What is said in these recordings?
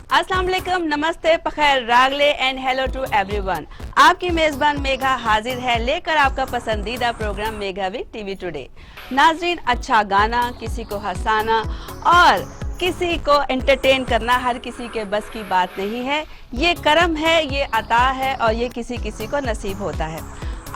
अस्सलाम वालेकुम, नमस्ते, पखैर, रागले एंड हेलो टू एवरीवन। आपकी मेजबान मेघा हाजिर है लेकर आपका पसंदीदा programme Megha with TV today. नाजरीन, अच्छा गाना, किसी को हंसाना और किसी को एंटरटेन करना हर किसी के बस की बात नहीं है। ये करम है, ये अता है और ये किसी किसी को नसीब होता है।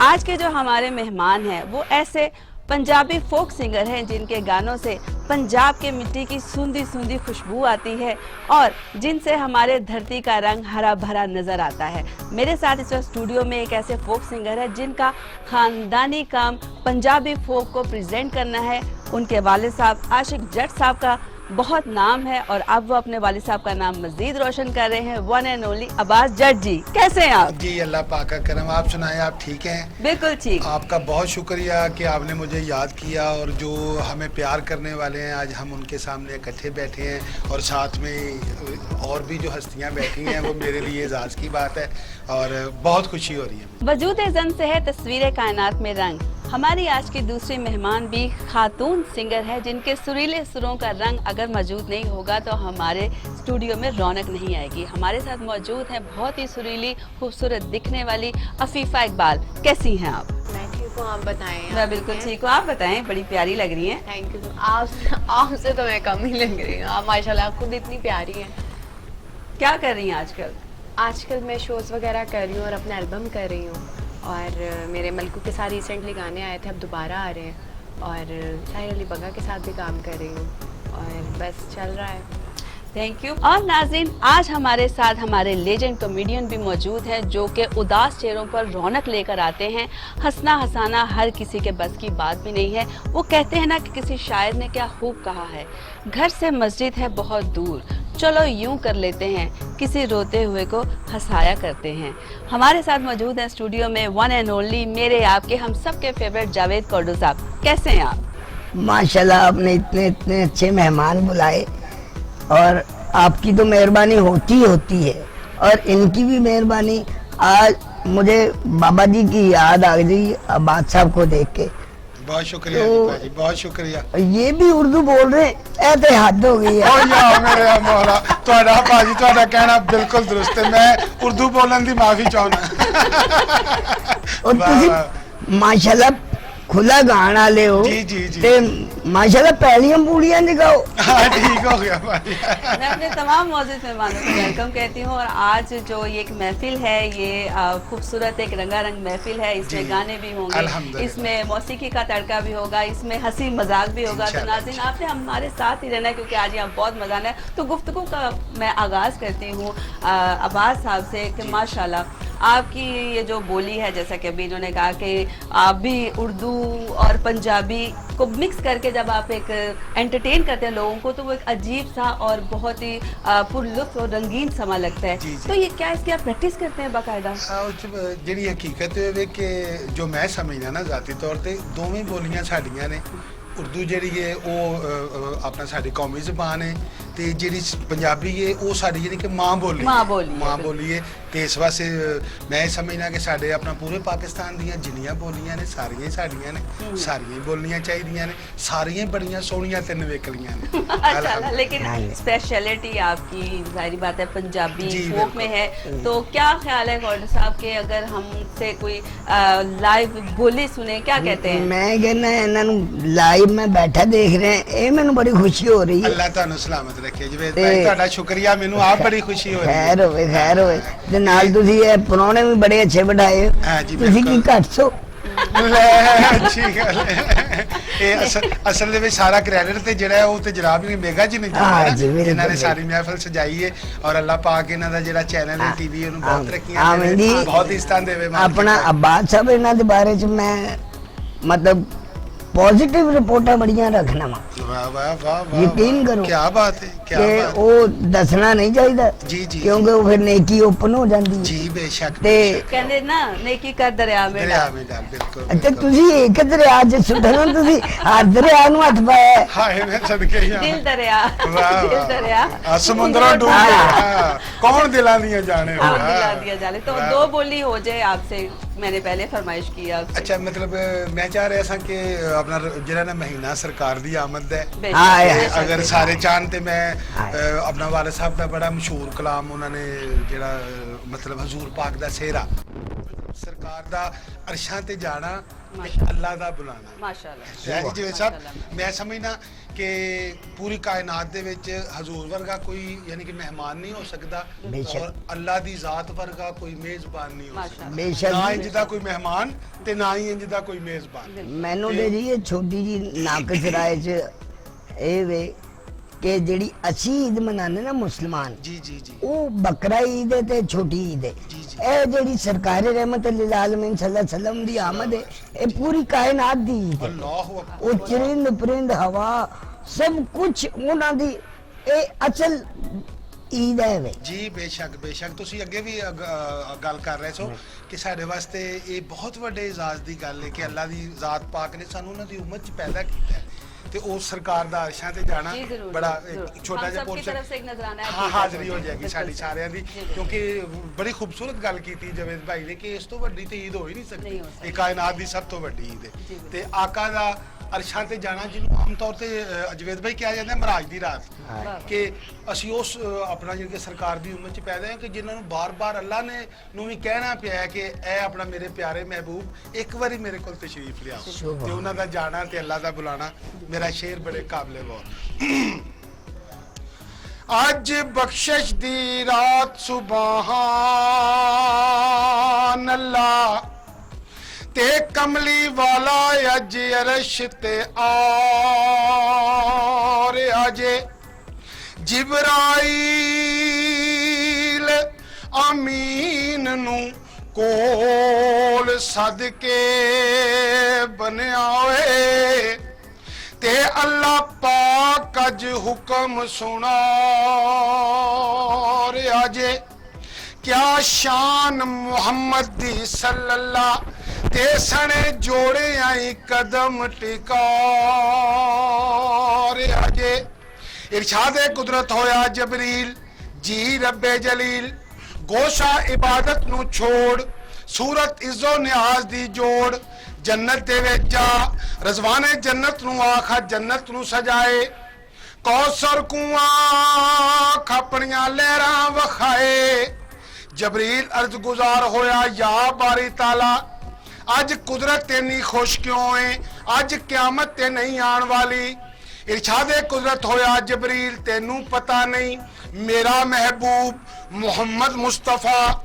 आज के जो हमारे मेहमान हैं वो ऐसे पंजाबी फोक सिंगर हैं जिनके गानों से पंजाब के मिट्टी की सूंधी सूंधी खुशबू आती है और जिनसे हमारे धरती का रंग हरा भरा नजर आता है। मेरे साथ इस वक्त स्टूडियो में एक ऐसे फोक सिंगर है जिनका खानदानी काम पंजाबी फोक को प्रेजेंट करना है। उनके वालिद साहब आशिक जट साहब का बहुत नाम है और अब वो अपने वालिद साहब का नाम मजीद रोशन कर रहे हैं। वन एंड ओनली अब्बास जट जी, कैसे हैं आप? जी अल्लाह पाक का करम। आप सुनाएं, आप ठीक हैं? बिल्कुल ठीक। आपका बहुत शुक्रिया कि आपने मुझे याद किया और जो हमें प्यार करने वाले हैं आज हम उनके सामने इकट्ठे बैठे हैं और साथ में और भी जो हस्तियां बैठी हैं वो मेरे लिए एजाज़ की बात है और बहुत खुशी हो रही है। वजूद जन से है तस्वीर कायनात में रंग। हमारी आज की दूसरी मेहमान भी खातून सिंगर है जिनके सुरीले सुरों का रंग अगर मौजूद नहीं होगा तो हमारे स्टूडियो में रौनक नहीं आएगी। हमारे साथ मौजूद है बहुत ही सुरीली खूबसूरत दिखने वाली अफीफा इकबाल। कैसी हैं आप? मैं ठीक हूँ, आप बताएं। मैं बिल्कुल ठीक हूँ, आप बताएं। बड़ी प्यारी लग रही हैं। Thank you. आपसे तो मैं कम ही लग रही हूँ। आप माशाल्लाह खुद इतनी प्यारी हैं। क्या कर रही हैं आजकल? आजकल मैं शोज़ वगैरह कर रही हूँ और अपना एल्बम कर रही हूँ और मेरे मलकू के साथ रिसेंटली गाने आए थे, अब दोबारा आ रहे हैं और साहिर अली बग्गा के साथ भी काम कर रही हूँ और बस चल रहा है। Thank you. और नाज़रीन, आज हमारे साथ हमारे लेजेंड कॉमेडियन भी मौजूद हैं जो कि उदास चेहरों पर रौनक लेकर आते हैं। हंसना हंसाना हर किसी के बस की बात भी नहीं है। वो कहते हैं ना कि किसी शायर ने क्या खूब कहा है, घर से मस्जिद है बहुत दूर, चलो यूं कर लेते हैं, किसी रोते हुए को हंसाया करते हैं। हमारे साथ मौजूद हैं स्टूडियो में वन एंड ओनली मेरे आपके हम सबके फेवरेट जावेद कोर्डो साहब। कैसे हैं आप? माशाल्लाह, आपने इतने इतने अच्छे मेहमान बुलाए और आपकी तो मेहरबानी होती है और इनकी भी मेहरबानी। आज मुझे बाबा जी की याद आ गई अब्बास साहब को देख के। बहुत शुक्रिया तो जी, बहुत शुक्रिया। ये भी उर्दू बोल रहे हैं, ऐसे हद हो गई है। ओ या मेरे मौला, ਤੁਹਾਡਾ ਭਾਜੀ ਤੁਹਾਡਾ ਕਹਿਣਾ ਬਿਲਕੁਲ ਦਰੁਸਤ ਹੈ। मैं उर्दू बोलने की माफी चाहना। और तुसी माशाल्लाह खुला गान वाले हो। जी जी जी। ते माशाल्लाह पहलियां पूड़ियां दिखाओ। हाँ ठीक हो गया भाई। मैं अपने तमाम मौजूद मेहमानों को वेलकम कहती हूँ और आज जो ये एक महफिल है ये खूबसूरत एक रंगारंग महफिल है। इसमें गाने भी होंगे, इसमें मौसीकी का तड़का भी होगा, इसमें हंसी मजाक भी होगा। तो नाज़रीन, आपने हमारे साथ ही रहना है क्योंकि आज यहाँ बहुत मजा आना है। तो गुफ्तगू का मैं आगाज़ करती हूँ अब्बास साहब से कि माशाल्लाह आपकी ये जो बोली है, जैसा कि अभी इन्होंने कहा कि आप भी उर्दू और पंजाबी को मिक्स करके जब आप एक एंटरटेन करते हैं लोगों को तो वो एक अजीब सा और बहुत ही पुरलुत्फ और रंगीन समा लगता है। जी, जी। तो ये क्या इसकी आप प्रैक्टिस करते हैं बाकायदा? ਜਿਹੜੀ ਹਕੀਕਤ ਹੈ ਕਿ ਜੋ ਮੈਂ ਸਮਝਦਾ ਨਾ ਜ਼ਾਤੀ ਤੌਰ ਤੇ ਦੋਵੇਂ ਬੋਲੀਆਂ ਸਾਡੀਆਂ ਨੇ। ਉਰਦੂ ਜਿਹੜੀ ਹੈ ਉਹ ਆਪਣਾ ਸਾਡੀ ਕੌਮੀ ਜ਼ਬਾਨ ਹੈ ਤੇ ਜਿਹੜੀ ਪੰਜਾਬੀ ਹੈ ਉਹ ਸਾਡੀ ਜਿਹੜੀ ਕਿ ਮਾਂ ਬੋਲੀ ਹੈ ਤੇ ਇਸ ਵਾਸਤੇ ਮੈਂ ਸਮਝਦਾ ਕਿ ਸਾਡੇ ਆਪਣਾ ਪੂਰੇ ਪਾਕਿਸਤਾਨ ਦੀਆਂ ਜਿੰਨੀਆਂ ਬੋਲੀਆਂ ਨੇ ਸਾਰੀਆਂ ਸਾਡੀਆਂ ਨੇ, ਸਾਰੀਆਂ ਬੋਲਣੀਆਂ ਚਾਹੀਦੀਆਂ ਨੇ, ਸਾਰੀਆਂ ਬੜੀਆਂ ਸੋਹਣੀਆਂ ਤੇ ਨਵੇਕਲੀਆਂ ਨੇ। अच्छा, लेकिन स्पेशलिटी आपकी जाहिर बात है पंजाबी फोक में है, तो क्या ख्याल है गौर साहब के अगर हमसे कोई लाइव बोली सुने, क्या कहते हैं? मैं कहना इन्हां नूं लाइव मैं बैठा देख रहे हैं, ये मैनू बड़ी खुशी हो रही है। अल्लाह तुहानू सलामत रखे जवेद भाई, ਤੁਹਾਡਾ ਸ਼ੁਕਰੀਆ। ਮੈਨੂੰ ਆਪ ਬੜੀ ਖੁਸ਼ੀ ਹੋ ਰਹੀ ਹੈ। खैर होवे ते नाल तुसी ये परौणे भी बड़े अच्छे बिठाए। हाँ जी, तुसी की घट सो। अच्छी गल है। ਇਹ ਅਸਲ ਦੇ ਵਿੱਚ ਸਾਰਾ ਕ੍ਰੈਡਿਟ ਤੇ ਜਿਹੜਾ ਹੈ ਉਹ ਤੇ ਜਨਾਬ ਨੇ ਮੇਗਾ ਜੀ ਨੇ ਜਿਨ੍ਹਾਂ ਨੇ ਸਾਰੀ ਮਹਿਫਲ ਸਜਾਈ ਹੈ ਔਰ ਅੱਲਾਹ ਪਾਕ ਇਹਨਾਂ ਦਾ ਜਿਹੜਾ ਚੈਨਲ ਹੈ ਟੀਵੀ ਉਹਨੂੰ ਬਹੁਤ ਤਰੱਕੀਆਂ ਦੇਵੇ, ਬਹੁਤ ਇਸਤਾਨ ਦੇਵੇ। अपना अब्बास साहब इन्हां दे बारे च मैं मतलब पॉजिटिव रिपोर्टां बड़ियां रखना वा। वाह वाह वाह वाह, यकीन करो क्या बात है, क्या कि बात वो दसना नहीं चाहिए। जी जी, क्योंकि वो फिर नेकी ओपन हो जाती जी बेशक। ते कहते ना नेकी का दरिया में डाल बिल्कुल। अच्छा तुसी एक दरिया च सुधरन, तुसी हर दरिया नु हथ पाया। हाय मैं सदके ही दिल दरिया, दिल दरिया समुद्रों डूब गया, कौन दिला दिया जाने दिला दिया जाने। तो दो बोली हो जाए आपसे मैंने पहले फरमाइश की आपसे। अच्छा मतलब मैं चाह रहा था कि अपना ਜਿਹੜਾ ਨਾ ਮਹੀਨਾ ਸਰਕਾਰ ਦੀ ਆਮਦ ਹੈ बेशक, हाँ, ਤੇ बेशक, ਅਗਰ बेशक। ਸਾਰੇ ਚਾਹਣ ਤੇ ਮੈਂ ਹਾਂ। ਆਪਣਾ ਵਾਲਿਦ ਸਾਹਿਬ ਦਾ ਬੜਾ ਮਸ਼ਹੂਰ ਕਲਾਮ ਉਹਨਾਂ ਨੇ ਜਿਹੜਾ ਮਤਲਬ ਹਜ਼ੂਰ ਪਾਕ ਦਾ ਸਿਹਰਾ ਸਰਕਾਰ ਦਾ ਅਰਸ਼ਾਂ ਤੇ ਜਾਣਾ ਤੇ ਮਾਸ਼ਾ ਅੱਲਾ ਦਾ ਬੁਲਾਣਾ माशाल्लाह। ਹੈ ਜੀ ਜਿਵੇਂ ਸਾਹਿਬ माशाल्लाह। ਮੈਂ ਸਮਝਦਾ ਕਿ ਪੂਰੀ ਕਾਇਨਾਤ ਦੇ ਵਿੱਚ ਹਜ਼ੂਰ ਵਰਗਾ ਕੋਈ ਯਾਨੀ ਕਿ ਮਹਿਮਾਨ ਨਹੀਂ ਹੋ ਸਕਦਾ ਬੇਸ਼ੱਕ। ਔਰ ਅੱਲਾ ਦੀ ਜ਼ਾਤ ਵਰਗਾ ਕੋਈ ਮੇਜ਼ਬਾਨ ਨਹੀਂ ਹੋ ਸਕਦਾ माशाल्लाह। बेशक ਨਾ ਇੰਜ ਦਾ ਕੋਈ ਮਹਿਮਾਨ ਤੇ ਨਾ ਹੀ ਇੰਜ ਦਾ ਕੋਈ ਮੇਜ਼ਬਾਨ ਮੈਨੂੰ ਤੇ ਜੀ ਇਹ ਛੋਟੀ ਜੀ ਨਾਕਸ ਰਾਏ ਚ ਇਹ ਵੇ ਕਿ ਜਿਹੜੀ ਅਸੀਂ ਈਦ ਮਨਾਉਂਦੇ ਨਾ ਮੁਸਲਮਾਨ ਜੀ ਜੀ ਜੀ ਉਹ ਬੱਕਰਾ ਈਦ ਹੈ ਤੇ ਛੋਟੀ ਈਦ ਹੈ ਜੀ, ਜੀ। ਇਹ ਜਿਹੜੀ ਸਰਕਾਰ ਰਹਿਮਤ ਲਿਲ ਆਲਮੀਨ ਸੱਲੱਲਾਹੁ ਅਲੈहि ਵਸੱਲਮ ਦੀ ਆਮਦ ਹੈ ਇਹ ਪੂਰੀ ਕਾਇਨਾਤ ਦੀ ਈਦ ਹੈ ਅੱਲਾਹੁ ਅਕਬਰ ਉਹ ਚਰਿੰਦ ਪਰਿੰਦ ਹਵਾ ਸਭ ਕੁਝ ਉਹਨਾਂ ਦੀ ਇਹ ਅਸਲ ਈਦ ਹੈ ਵੇ ਜੀ ਬੇਸ਼ੱਕ ਤੁਸੀਂ ਅੱਗੇ ਵੀ ਗੱਲ ਕਰ ਰਹੇ ਸੋ ਕਿ ਸਾਡੇ ਵਾਸਤੇ ਇਹ ਬਹੁਤ ਵੱਡੇ ਇਜ਼ਾਜ਼ ਦੀ ਗੱਲ ਹੈ ਕਿ ਅੱਲਾ ਦੀ ਜ਼ਾਤ ਪਾਕ ਨੇ ਸਾਨੂੰ ਉਹਨਾਂ ਦੀ ਉਮਤ 'ਚ ਪੈਦਾ ਕੀਤਾ ਹੈ ਤੇ ਉਹ ਸਰਕਾਰ ਦਾ ਅਰਸ਼ਾਂ ਤੇ ਜਾਣਾ जी, जरूर, ਬੜਾ जरूर। ਇੱਕ ਛੋਟਾ हम ਜਿਹਾ सबकी तरफ से एक नजराना है ਹਾਂ आपकी ਹਾਜ਼ਰੀ तरफ ਹੋ से। ਜਾਏਗੀ बिल्कुल ਸਾਡੀ सही। ਸਾਰਿਆਂ ਦੀ जी, जी। ਕਿਉਂਕਿ ਬੜੀ ਖੂਬਸੂਰਤ ਗੱਲ ਕੀਤੀ ਜਵੇਦ ਭਾਈ ਨੇ ਕਿ ਇਸ ਤੋਂ ਵੱਡੀ ਤੇ ਈਦ ਹੋ ਹੀ ਨਹੀਂ ਸਕਦੀ ਨਹੀਂ ਹੋ ਸਕਦੀ। ਇਹ ਕਾਇਨਾਤ ਦੀ ਸਭ ਤੋਂ ਵੱਡੀ ਈਦ ਜੀ, ਹੈ ਬਿਲਕੁਲ। ਤੇ ਆਕਾ ਦਾ ਅਰਸ਼ਾਂ ਤੇ ਜਾਣਾ ਜਿਹਨੂੰ ਆਮ ਤੌਰ ਤੇ ਜਵੇਦ ਭਾਈ ਕਿਹਾ ਜਾਂਦਾ ਹੈ ਮਰਾਜ ਦੀ ਰਾਤ वाह। ਕਿ ਅਸੀਂ ਉਸ ਆਪਣਾ ਜਿਹੜੀ ਕਿ ਸਰਕਾਰ ਦੀ ਉਮਤ ਚ ਪੈਦਾ ਹਾਂ ਕਿ ਜਿਨ੍ਹਾਂ ਨੂੰ ਬਾਰ-ਬਾਰ ਅੱਲਾ ਨੇ ਨੂੰ ਵੀ ਕਹਿਣਾ ਪਿਆ ਹੈ ਕਿ ਇਹ ਆਪਣਾ ਮੇਰੇ ਪਿਆਰੇ ਮਹਿਬੂਬ ਇੱਕ ਵਾਰੀ ਮੇਰੇ ਕੋਲ ਤਸ਼ਰੀਫ ਲਿਆਓ ਸੁਭਾਨ। ਤੇ ਉਹਨਾਂ ਦਾ ਜਾਣਾ ਤੇ ਅੱਲਾ ਦਾ ਬੁਲਾਣਾ ਮੇਰਾ ਸ਼ੇਰ ਬੜੇ ਕਾਬਲੇ ਗੌਰ ਅੱਜ ਬਖਸ਼ਿਸ਼ ਦੀ ਰਾਤ ਸੁਭਾਨ ਅੱਲਾ ਤੇ ਕਮਲੀ ਵਾਲਾ ਅੱਜ ਅਰਸ਼ ਤੇ ਆ ਰਿਹਾ ਜੇ ਜਿਬਰਾਈਲ ਅਮੀਨ ਨੂੰ ਕੋਲ ਸਦਕੇ ਬਣਿਆ ਓਏ ਤੇ ਅੱਲਾ ਪਾਕ ਅੱਜ ਹੁਕਮ ਸੁਣਾ ਰਿਹਾ ਜੇ ਕਿਆ ਸ਼ਾਨ ਮੁਹੰਮਦ ਦੀ ਸੱਲੱਲਾਹ ਤੇ ਸਣੇ ਜੋੜੇ ਆਈ ਕਦਮ ਟਿਕਾ ਰਿਹਾ ਜੇ ਇਰਸ਼ਾਦੇ ਕੁਦਰਤ ਹੋਇਆ ਜਬਰੀਲ ਜੀ ਰੱਬੇ ਜਲੀਲ ਗੋਸ਼ਾ ਇਬਾਦਤ ਨੂੰ ਛੋੜ ਸੂਰਤ ਇੱਜ਼ੋ ਨਿਆਜ਼ ਦੀ ਜੋੜ ਜੰਨਤ ਦੇ ਵਿੱਚ ਜਾ ਰਜ਼ਵਾਨੇ ਜੰਨਤ ਨੂੰ ਆਖਾ ਜੰਨਤ ਨੂੰ ਸਜਾਏ ਕੌਸਰ ਕੁਆਂ ਖਪਣੀਆਂ ਲਹਿਰਾਂ ਵਖਾਏ ਜਬਰੀਲ ਅਰਜ਼ ਗੁਜ਼ਾਰ ਹੋਇਆ ਯਾ ਬਾਰੀ ਤਾਲਾ ਅੱਜ ਕੁਦਰਤ ਇੰਨੀ ਖੁਸ਼ ਕਿਉਂ ਏ ਅੱਜ ਕਿਆਮਤ ਤੇ ਨਹੀਂ ਆਉਣ ਵਾਲੀ ਇਰਸ਼ਾਦੇ ਕੁਦਰਤ ਹੋਇਆ ਜਬਰੀਲ ਤੈਨੂੰ ਪਤਾ ਨਹੀਂ ਮੇਰਾ ਮਹਿਬੂਬ ਮੁਹੰਮਦ ਮੁਸਤਫਾ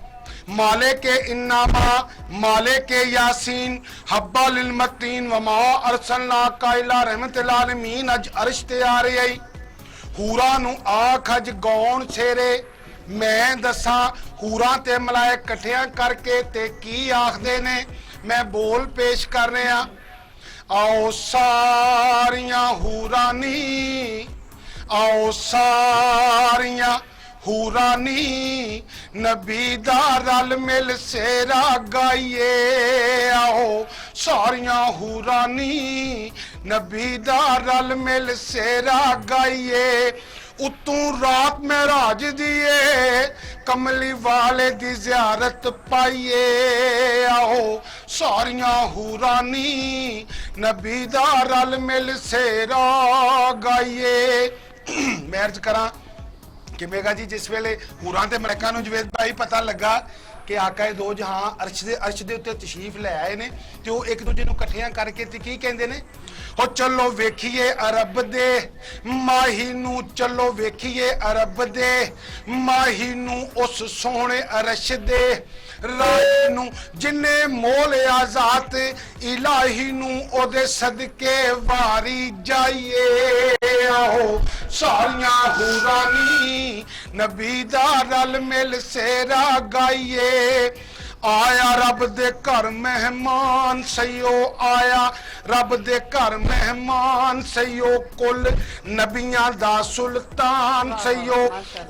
मालिक इन्नामा मालिक यासीन हब्बा लिल मतीन वमा अरसलना काइला रहमतुल आलमीन अज अर्श ते आ रही हूरा नु आख अज गौन छेरे मैं दसा हूरा ते मलाए कठिया करके ते की आखदे ने मैं बोल पेश कर रहा आओ सारियां हूरानी आओ सारियां हूरानी नबी दा रल मिल सेरा गाइए आओ सारियां हूरानी नबी दा रल मिल सेरा गाइए उतों रात महराज दिए कमली वाले दी ज़ियारत पाइए आओ सारियां हूरानी नबी दा रल मिल सेरा गाइए मैं अर्ज करा कि मेगा जी जिस वेले हूरां ते मलैकां नूं जवेद भाई पता लगा कि आका दो जहां अर्श दे उत्ते तशरीफ ले आए ने ते वो एक दूजे नूं इकट्ठियां करके ते की कहंदे ने हो चलो वेखिए अरब दे माही नूं चलो वेखिए अरब दे माही नूं उस सोहणे अरश दे राही नूं जिन्ने मोल आजात इलाही नूं ओदे सदके वारी जाइए आओ सारियां हूरानी नबी दा रल मिल सेरा गाइए आया रब दे घर मेहमान सईओ आया रब दे घर मेहमान सईओ कुल नबियां दा सुल्तान सईओ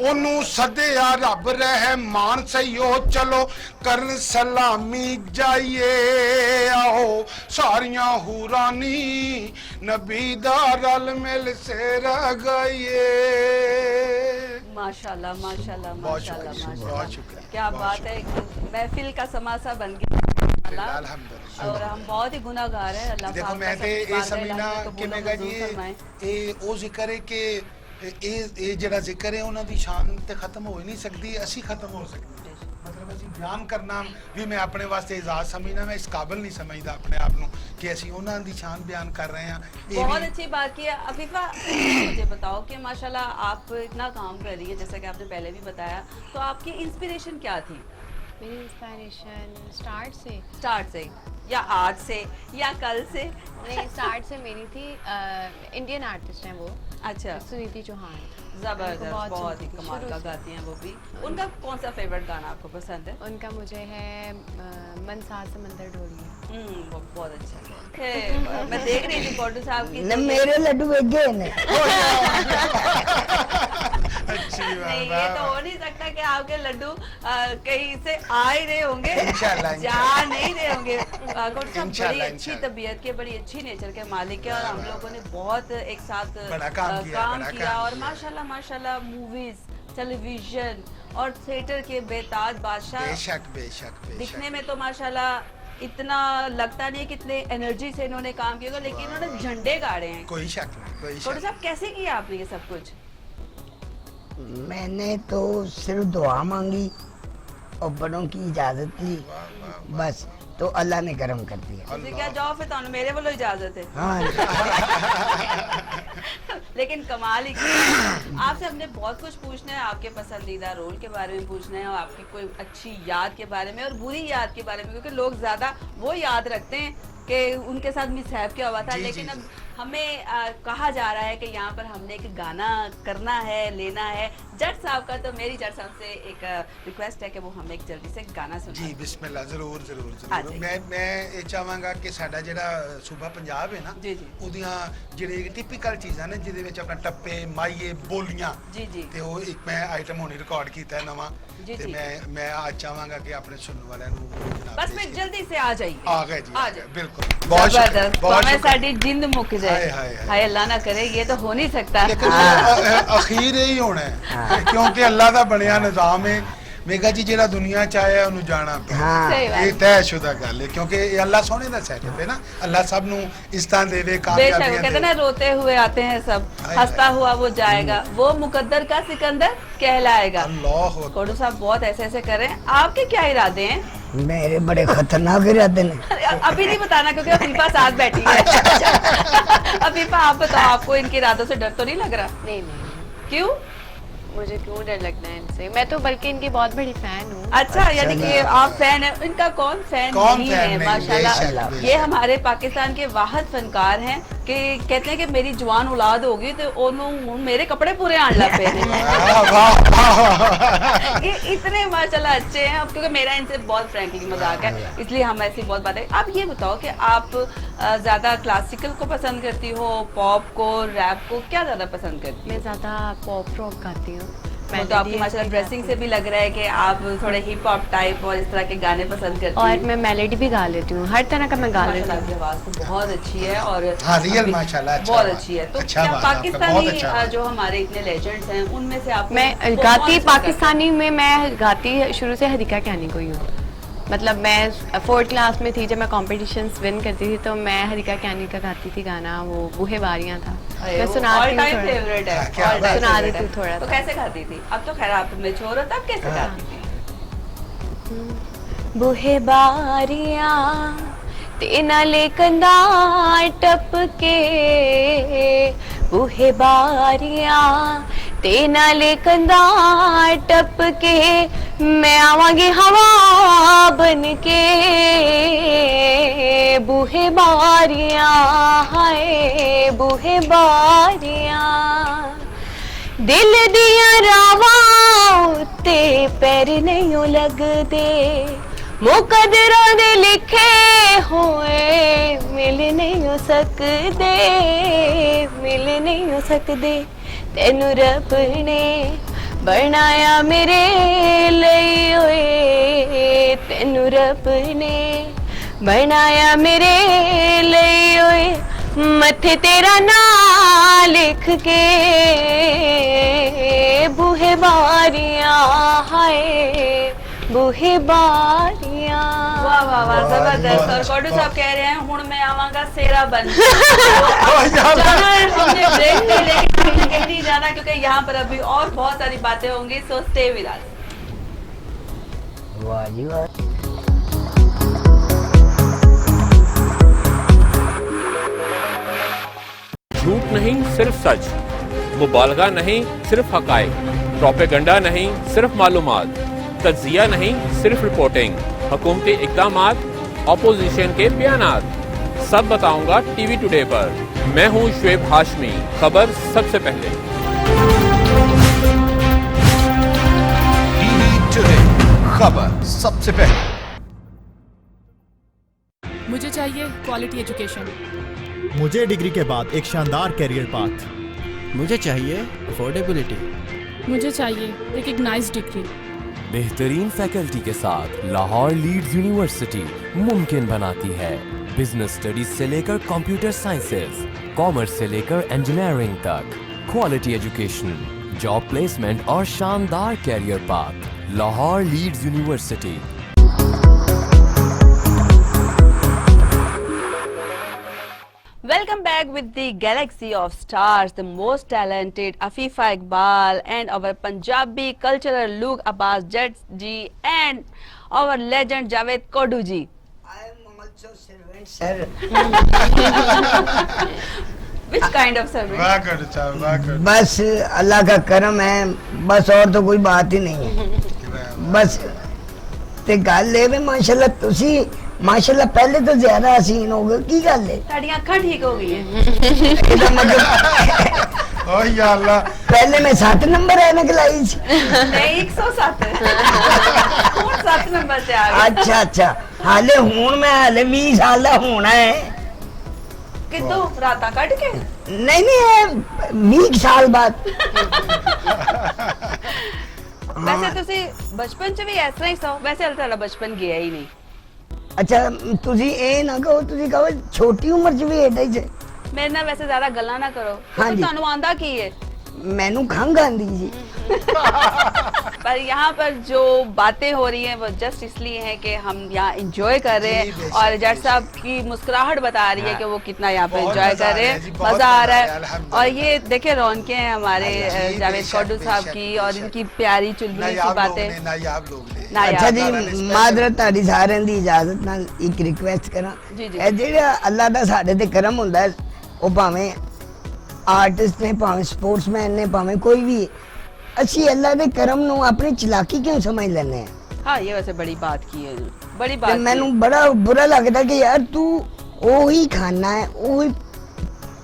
ओनू सदया रब रहमान सईओ चलो करन सलामी जाइए आओ सारियां हूरानी नबी दा रल मिल सेरा गाइए माशाल्लाह माशाल्लाह बहुत माशाल्लाह शुक्रिया, माशाल्लाह बहुत शुक्रिया, क्या बहुत बात है महफिल का समासा बन गया अल्हम्दुलिल्लाह अल्हम्दुलिल्लाह। और हम बहुत ही गुनाहगार हैं। अल्लाह देखो पाक मैं का ते सब ये वादा समझना इलाही कि कबूल मैं और कहा जी मंजूर फरमाए। ये ਉਹ ਜ਼ਿਕਰ ਹੈ ਕਿ ਇਹ ਜਿਹੜਾ ਜ਼ਿਕਰ ਹੈ ਉਹਨਾਂ ਦੀ ਸ਼ਾਨ ਤੇ ਖਤਮ ਹੋ ਹੀ ਨਹੀਂ ਸਕਦੀ, ਅਸੀਂ ਖਤਮ ਹੋ ਸਕਦੇ ਹਾਂ। ਮਤਲਬ ਅਸੀਂ ਬਿਆਨ ਕਰਨਾ ਵੀ ਮੈਂ ਆਪਣੇ ਵਾਸਤੇ ਇਜਾਜ਼ ਸਮਝਣਾ, ਮੈਂ ਇਸ ਕਾਬਿਲ ਨਹੀਂ ਸਮਝਦਾ ਆਪਣੇ ਆਪ ਨੂੰ ਕਿ ਅਸੀਂ ਉਹਨਾਂ ਦੀ ਸ਼ਾਨ ਬਿਆਨ ਕਰ ਰਹੇ ਹਾਂ। ਇਹ बहुत भी अच्छी बात की है। अफीफा मुझे बताओ कि माशाल्लाह आप इतना काम कर रही है, जैसा कि आपने पहले भी बताया, तो आपकी इंस्पिरेशन क्या थी मेरी इंस्पायरेशन स्टार्ट से, या आज से, या कल से? नहीं, स्टार्ट से मेरी थी इंडियन आर्टिस्ट हैं वो, अच्छा, सुनीति चौहान। जबरदस्त, उनको बहुत बहुत ही सुनती हूँ, कमाल शुरू का से। गाती हैं वो भी। उनका कौन सा फेवरेट गाना आपको पसंद है? उनका मुझे है मनसार समंदर डोली। वो बहुत अच्छा है। मैं देख रही थी कोटू साहब की, न मेरे लड्डू वेगे ने अच्छी नहीं ये बात तो हो नहीं सकता कि आपके लड्डू कहीं से आ ही रहे होंगे, इंशाल्लाह, जा नहीं रहे होंगे। कोटू साहब बड़ी इंशाल्लाह, अच्छी इंशाल्लाह। तबीयत के, बड़ी अच्छी नेचर के मालिक है, और हम लोगों ने बहुत एक साथ बड़ा काम किया, बड़ा किया, काम और किया। माशाल्लाह माशाल्लाह मूवीज, टेलीविजन और थिएटर के बेताज बादशाह। बेशक बेशक दिखने बेशक में तो माशाल्लाह इतना लगता नहीं है कितने एनर्जी से इन्होंने काम किया होगा, लेकिन इन्होंने झंडे गाड़े हैं। कोई शक नहीं, कोई कोटू शक साहब कैसे किया आपने ये सब कुछ? मैंने तो सिर्फ दुआ मांगी और बड़ों की इजाजत ली, बस तो अल्लाह ने करम कर दिया। ਤੁਸੀਂ ਕਿਹਾ ਜਾਓ ਫਿਰ ਤੁਹਾਨੂੰ ਮੇਰੇ ਵੱਲੋਂ इजाजत है। हाँ लेकिन कमाल ही किया। आपसे हमने बहुत कुछ पूछना है, आपके पसंदीदा रोल के बारे में पूछना है, और आपकी कोई अच्छी याद के बारे में और बुरी याद के बारे में, क्योंकि लोग ज्यादा वो याद रखते हैं कि उनके साथ मिसहैप क्या हुआ था। जी, लेकिन जी, अब हमें कहा जा रहा है कि यहाँ पर हमने एक गाना करना है, लेना है जज साहब का। तो मेरी जज साहब से एक रिक्वेस्ट है कि वो हमें एक जल्दी से गाना ਜੀ सुनाएं। ਬਿਸਮਿਲ੍ਲਾ ਜ਼ਰੂਰ ਜ਼ਰੂਰ ਆ ਜ਼ਰੂਰ। ਜਾਈਏ। ਮੈਂ ਇਹ ਚਾਹਾਂਗਾ ਕਿ ਸਾਡਾ ਜਿਹੜਾ ਸੂਬਾ ਪੰਜਾਬ ਹੈ ਨਾ, ਜੀ, ਜੀ। ਉਹਦੀਆਂ ਜਿਹੜੇ ਟਿਪੀਕਲ ਚੀਜ਼ਾਂ ਨੇ ਜਿਹਦੇ ਵਿੱਚ ਆਪਣਾ ਟੱਪੇ ਮਾਈਏ ਬੋਲੀਆਂ, जी जी ਤੇ ਉਹ ਇੱਕ ਮੈਂ ਆਈਟਮ ਹੁਣੀ ਰਿਕਾਰਡ ਕੀਤਾ ਹੈ ਨਵਾਂ, ਜੀ, ਤੇ ਜੀ। ਮੈਂ ਅੱਜ ਚਾਹਾਂਗਾ ਕਿ ਆਪਣੇ ਸੁਣਨ ਵਾਲਿਆਂ ਨੂੰ ਉਹ ਜਨਾਬ बस ਪੇਸ਼ फिर ਕरें। जल्दी से आ जाइए। ਆ ਗਏ ਜੀ, आ ਆ ਗਏ, जाइए। ਬਿਲकुल बहुत शुक्रिया, जबरदस्त, बहुत हमें शुक्रिया। साड़ी जिंद मुक जाए। हाय, हाय, हाय। हाय अल्लाह ना करे, ये तो हो नहीं सकता। लेकिन ਅਖੀਰ ਹੀ ਹੋਣਾ ਹੈ ਕਿਉਂਕਿ ਅੱਲਾ ਦਾ ਬਣਿਆ ਨਿਜ਼ਾਮ ਹੈ। ਮੇਗਾ ਜੀ ਜਿਹੜਾ ਦੁਨੀਆ ਚ ਆਇਆ ਉਹਨੂੰ ਜਾਣਾ ਪਿਆ। हाँ सही बात। ਇਹ ਤੈਅਸ਼ੁਦਾ ਗੱਲ ਹੈ ਕਿਉਂਕਿ ਇਹ ਅੱਲਾ ਸੋਹਣੇ ਦਾ ਸੈਟਅਪ ਹੈ ਨਾ। ਅੱਲਾ ਸਭ ਨੂੰ ਇਸਤਾਂ ਦੇਵੇ, बेशक, वो ਕਾਮयाबियां कहते हैं ना देवे। रोते हुए आते हैं सब, हाय, हंसता हाय। हुआ वो जाएगा, वो मुकद्दर का सिकंदर कहलाएगा। अल्लाह हू कोडू साहब बहुत ऐसे ऐसे कर रहे हैं, आपके क्या इरादे हैं? मेरे बड़े खतरनाक इरादे ने। अभी नहीं बताना क्योंकि अफीफा साथ बैठी है। अफीफा आप बताओ, आपको इनके इरादों से डर तो नहीं लग रहा? नहीं नहीं, क्यों? मुझे क्यों डर लगता है इनसे, मैं तो बल्कि इनकी बहुत बड़ी फैन हूँ। अच्छा, यानी कि आप फैन है इनका? कौन फैन कौन नहीं फैन है? नहीं, माशाल्लाह, बेशक, बेशक। ये हमारे पाकिस्तान के वाहिद फनकार हैं कि कहते हैं कि मेरी जवान औलाद होगी तो ओनू मेरे कपड़े पूरे आन लग पे हैं। वाह वाह वाह। ये इतने माशाल्लाह अच्छे हैं। अब क्योंकि मेरा इनसे बहुत फ्रैंकली मजाक है, इसलिए हम ऐसी बहुत बातें। आप ये बताओ कि आप ज्यादा क्लासिकल को पसंद करती हो, पॉप को, रैप को, क्या ज्यादा पसंद करती हो? मैं ज़्यादा पॉप रॉक गाती हूँ। वो तो आपकी माशाल्लाह ड्रेसिंग से भी लग रहा है कि आप थोड़े हिप हॉप टाइप और इस तरह के गाने पसंद करती और हैं। मैं मेलोडी भी गा लेती हूँ, हर तरह का मैं गा लेती माशाल्लाह हूँ। आपकी आवाज तो बहुत अच्छी है, और हाँ, रियल अभी माशाल्लाह अच्छा बहुत बात। अच्छी है। तो अच्छा क्या बात है आपका, पाकिस्तानी बहुत अच्छा बात। जो हमारे इतने लेजेंड्स हैं उनमें से आप मैं गाती पाकिस्तानी में, मैं गाती शुरू से हदीका कहनी को ही हूँ। मतलब मैं 4th क्लास में थी जब मैं कॉम्पिटिशन्स विन करती थी, तो मैं हदीका कहनी का गाती थी गाना, वो बूहे बारियाँ था। मैं सुनाती हूँ थोड़ा। फेवरेट है, हाँ, क्या all बात time है। सुना favorite देती हूँ है। थोड़ा तो सा। कैसे गाती थी? अब तो खैर आप में छोड़ हो, तब कैसे हाँ। गाती थी? बूहे बारियां ते नाले कंधा टपके, बूहे बारियां ते नाले कंधा टपके, मैं आवांगी हवा बन के, बूहे बारियां हाय बूहे बारियां, दिल दिया रावां उत्ते पैर नहीं लगदे, मुकदरां दे लिखे होए मिल नहीं सकदे, मिल नहीं सकदे, तेनू रब ने बनाया मेरे लिए होए, तेनू रब ने बनाया मेरे लिए होए, मथे तेरा नाम लिख के, बूहे बारियां हाय बूहे बारियां। वाह वाह वाह, जबरदस्त। और कोडू साहब कह रहे हैं हुण मैं आवांगा सेरा बन। जाना है हमने ब्रेक पे, लेकिन कहीं नहीं जाना क्योंकि यहाँ पर अभी और बहुत सारी बातें होंगी। So stay with us. वाह जी वाह। झूठ नहीं सिर्फ सच, मुबालगा नहीं सिर्फ हकायक, प्रोपेगंडा नहीं सिर्फ मालूमात, तज्जिया नहीं सिर्फ रिपोर्टिंग, हुकूमती इक़दामात, ऑपोजिशन के बयानात, सब बताऊंगा टीवी टुडे पर। मैं हूं शुएब हाशमी। खबर सबसे पहले। टीवी टुडे, खबर सबसे पहले। मुझे चाहिए क्वालिटी एजुकेशन। मुझे डिग्री के बाद एक शानदार करियर पाथ। मुझे चाहिए अफोर्डेबिलिटी। मुझे चाहिए रिकग्नाइज्ड डिग्री। बेहतरीन फैकल्टी के साथ लाहौर लीड्स यूनिवर्सिटी मुमकिन बनाती है बिजनेस स्टडीज से लेकर कंप्यूटर साइंसेज, कॉमर्स से लेकर इंजीनियरिंग तक, क्वालिटी एजुकेशन, जॉब प्लेसमेंट और शानदार career path. Lahore Leeds university. Welcome back with the galaxy of stars, the most talented Afifa Iqbal and our Punjabi cultural Luke Abbas Jat ji and our legend Javed Kodu ji. I am also servant, sir. Which kind of servant? वाह कोडू साहब, वाह कोडू। बस अल्लाह का करम है, बस और तो कोई बात ही नहीं है। बस ते गल ए वे माशाल्लाह तुसी माशाल्लाह पहले तो ज्यादा हसीन हो गए, की गल है? साड़ी अखा ठीक हो गई है। ਇਹਦਾ मतलब ओ या अल्लाह, पहले मैं 7 नंबर ऐनक लाई सी। नहीं 107 कौन 7 नंबर से आ गई? अच्छा अच्छा, हाले हुन मैं हाले 20 साल दा होना है। कितो राता कट के? नहीं नहीं 20 साल बाद। वैसे तुसी बचपन च भी ऐसा ही सो, वैसे हल तेरा बचपन गया ही नहीं। अच्छा तुसी ए ना कहो, तुसी कहो छोटी उम्र च भी एडा ही से। मेरे ना वैसे ज्यादा गल्ला ना करो। हाँ तो जी। ਤੁਹਾਨੂੰ ਆਂਦਾ ਕੀ है? मैनू खंघ आंदी जी। पर यहाँ पर जो बातें हो रही हैं वो जस्ट इसलिए है कि हम यहाँ एंजॉय कर रहे जी, हैं बेशक। और जट साहब की मुस्कुराहट बता रही है कि वो कितना यहाँ पे बहुत एंजॉय मजा कर आ रहे रहा है जी, हैं, बहुत मजा आ रहा मजा आ रहा है, है। अल्हम्दुलिल्लाह। और ये देखे रौनकें हैं हमारे जी, जावेद बेशक, कोडू साहब बेशक, की और बेशक। इनकी प्यारी चुलबुली सी नायाब लोग बातें। ने, नायाब लोग ने। नायाब। अच्छा अल्लाह ताला ने जी special- मादरत ਤੁਹਾਡੀ ਸਾਰਿਆਂ ਦੀ ਇਜਾਜ਼ਤ ਨਾਲ ਇੱਕ ਰਿਕੁਐਸਟ ਕਰਾਂ। ਜੀ, ਜੀ। ਇਹ ਜਿਹੜਾ ਅੱਲਾ ਦਾ ਸਾਡੇ ਤੇ ਕਰਮ ਹੁੰਦਾ ਹੈ, ਉਹ ਭਾਵੇਂ ਆਰਟਿਸਟ ਨੇ, ਭਾਵੇਂ ਸਪੋਰਟਸਮੈਨ ਨੇ, ਭਾਵੇਂ ਕੋਈ ਵੀ, ਅਸੀਂ ਅੱਲਾ ਦੇ ਕਰਮ ਨੂੰ ਆਪਣੀ ਚਲਾਕੀ ਕਿਉਂ ਸਮਝ ਲੈਂਦੇ ਹਾਂ? हाँ ये वैसे बड़ी बात की है, बड़ी ਤੇ बात की ਮੈਨੂੰ है। ਬੜਾ ਬੁਰਾ ਲੱਗਦਾ ਕਿ ਯਾਰ ਤੂੰ ਉਹੀ ਖਾਣਾ ਹੈ, ਉਹੀ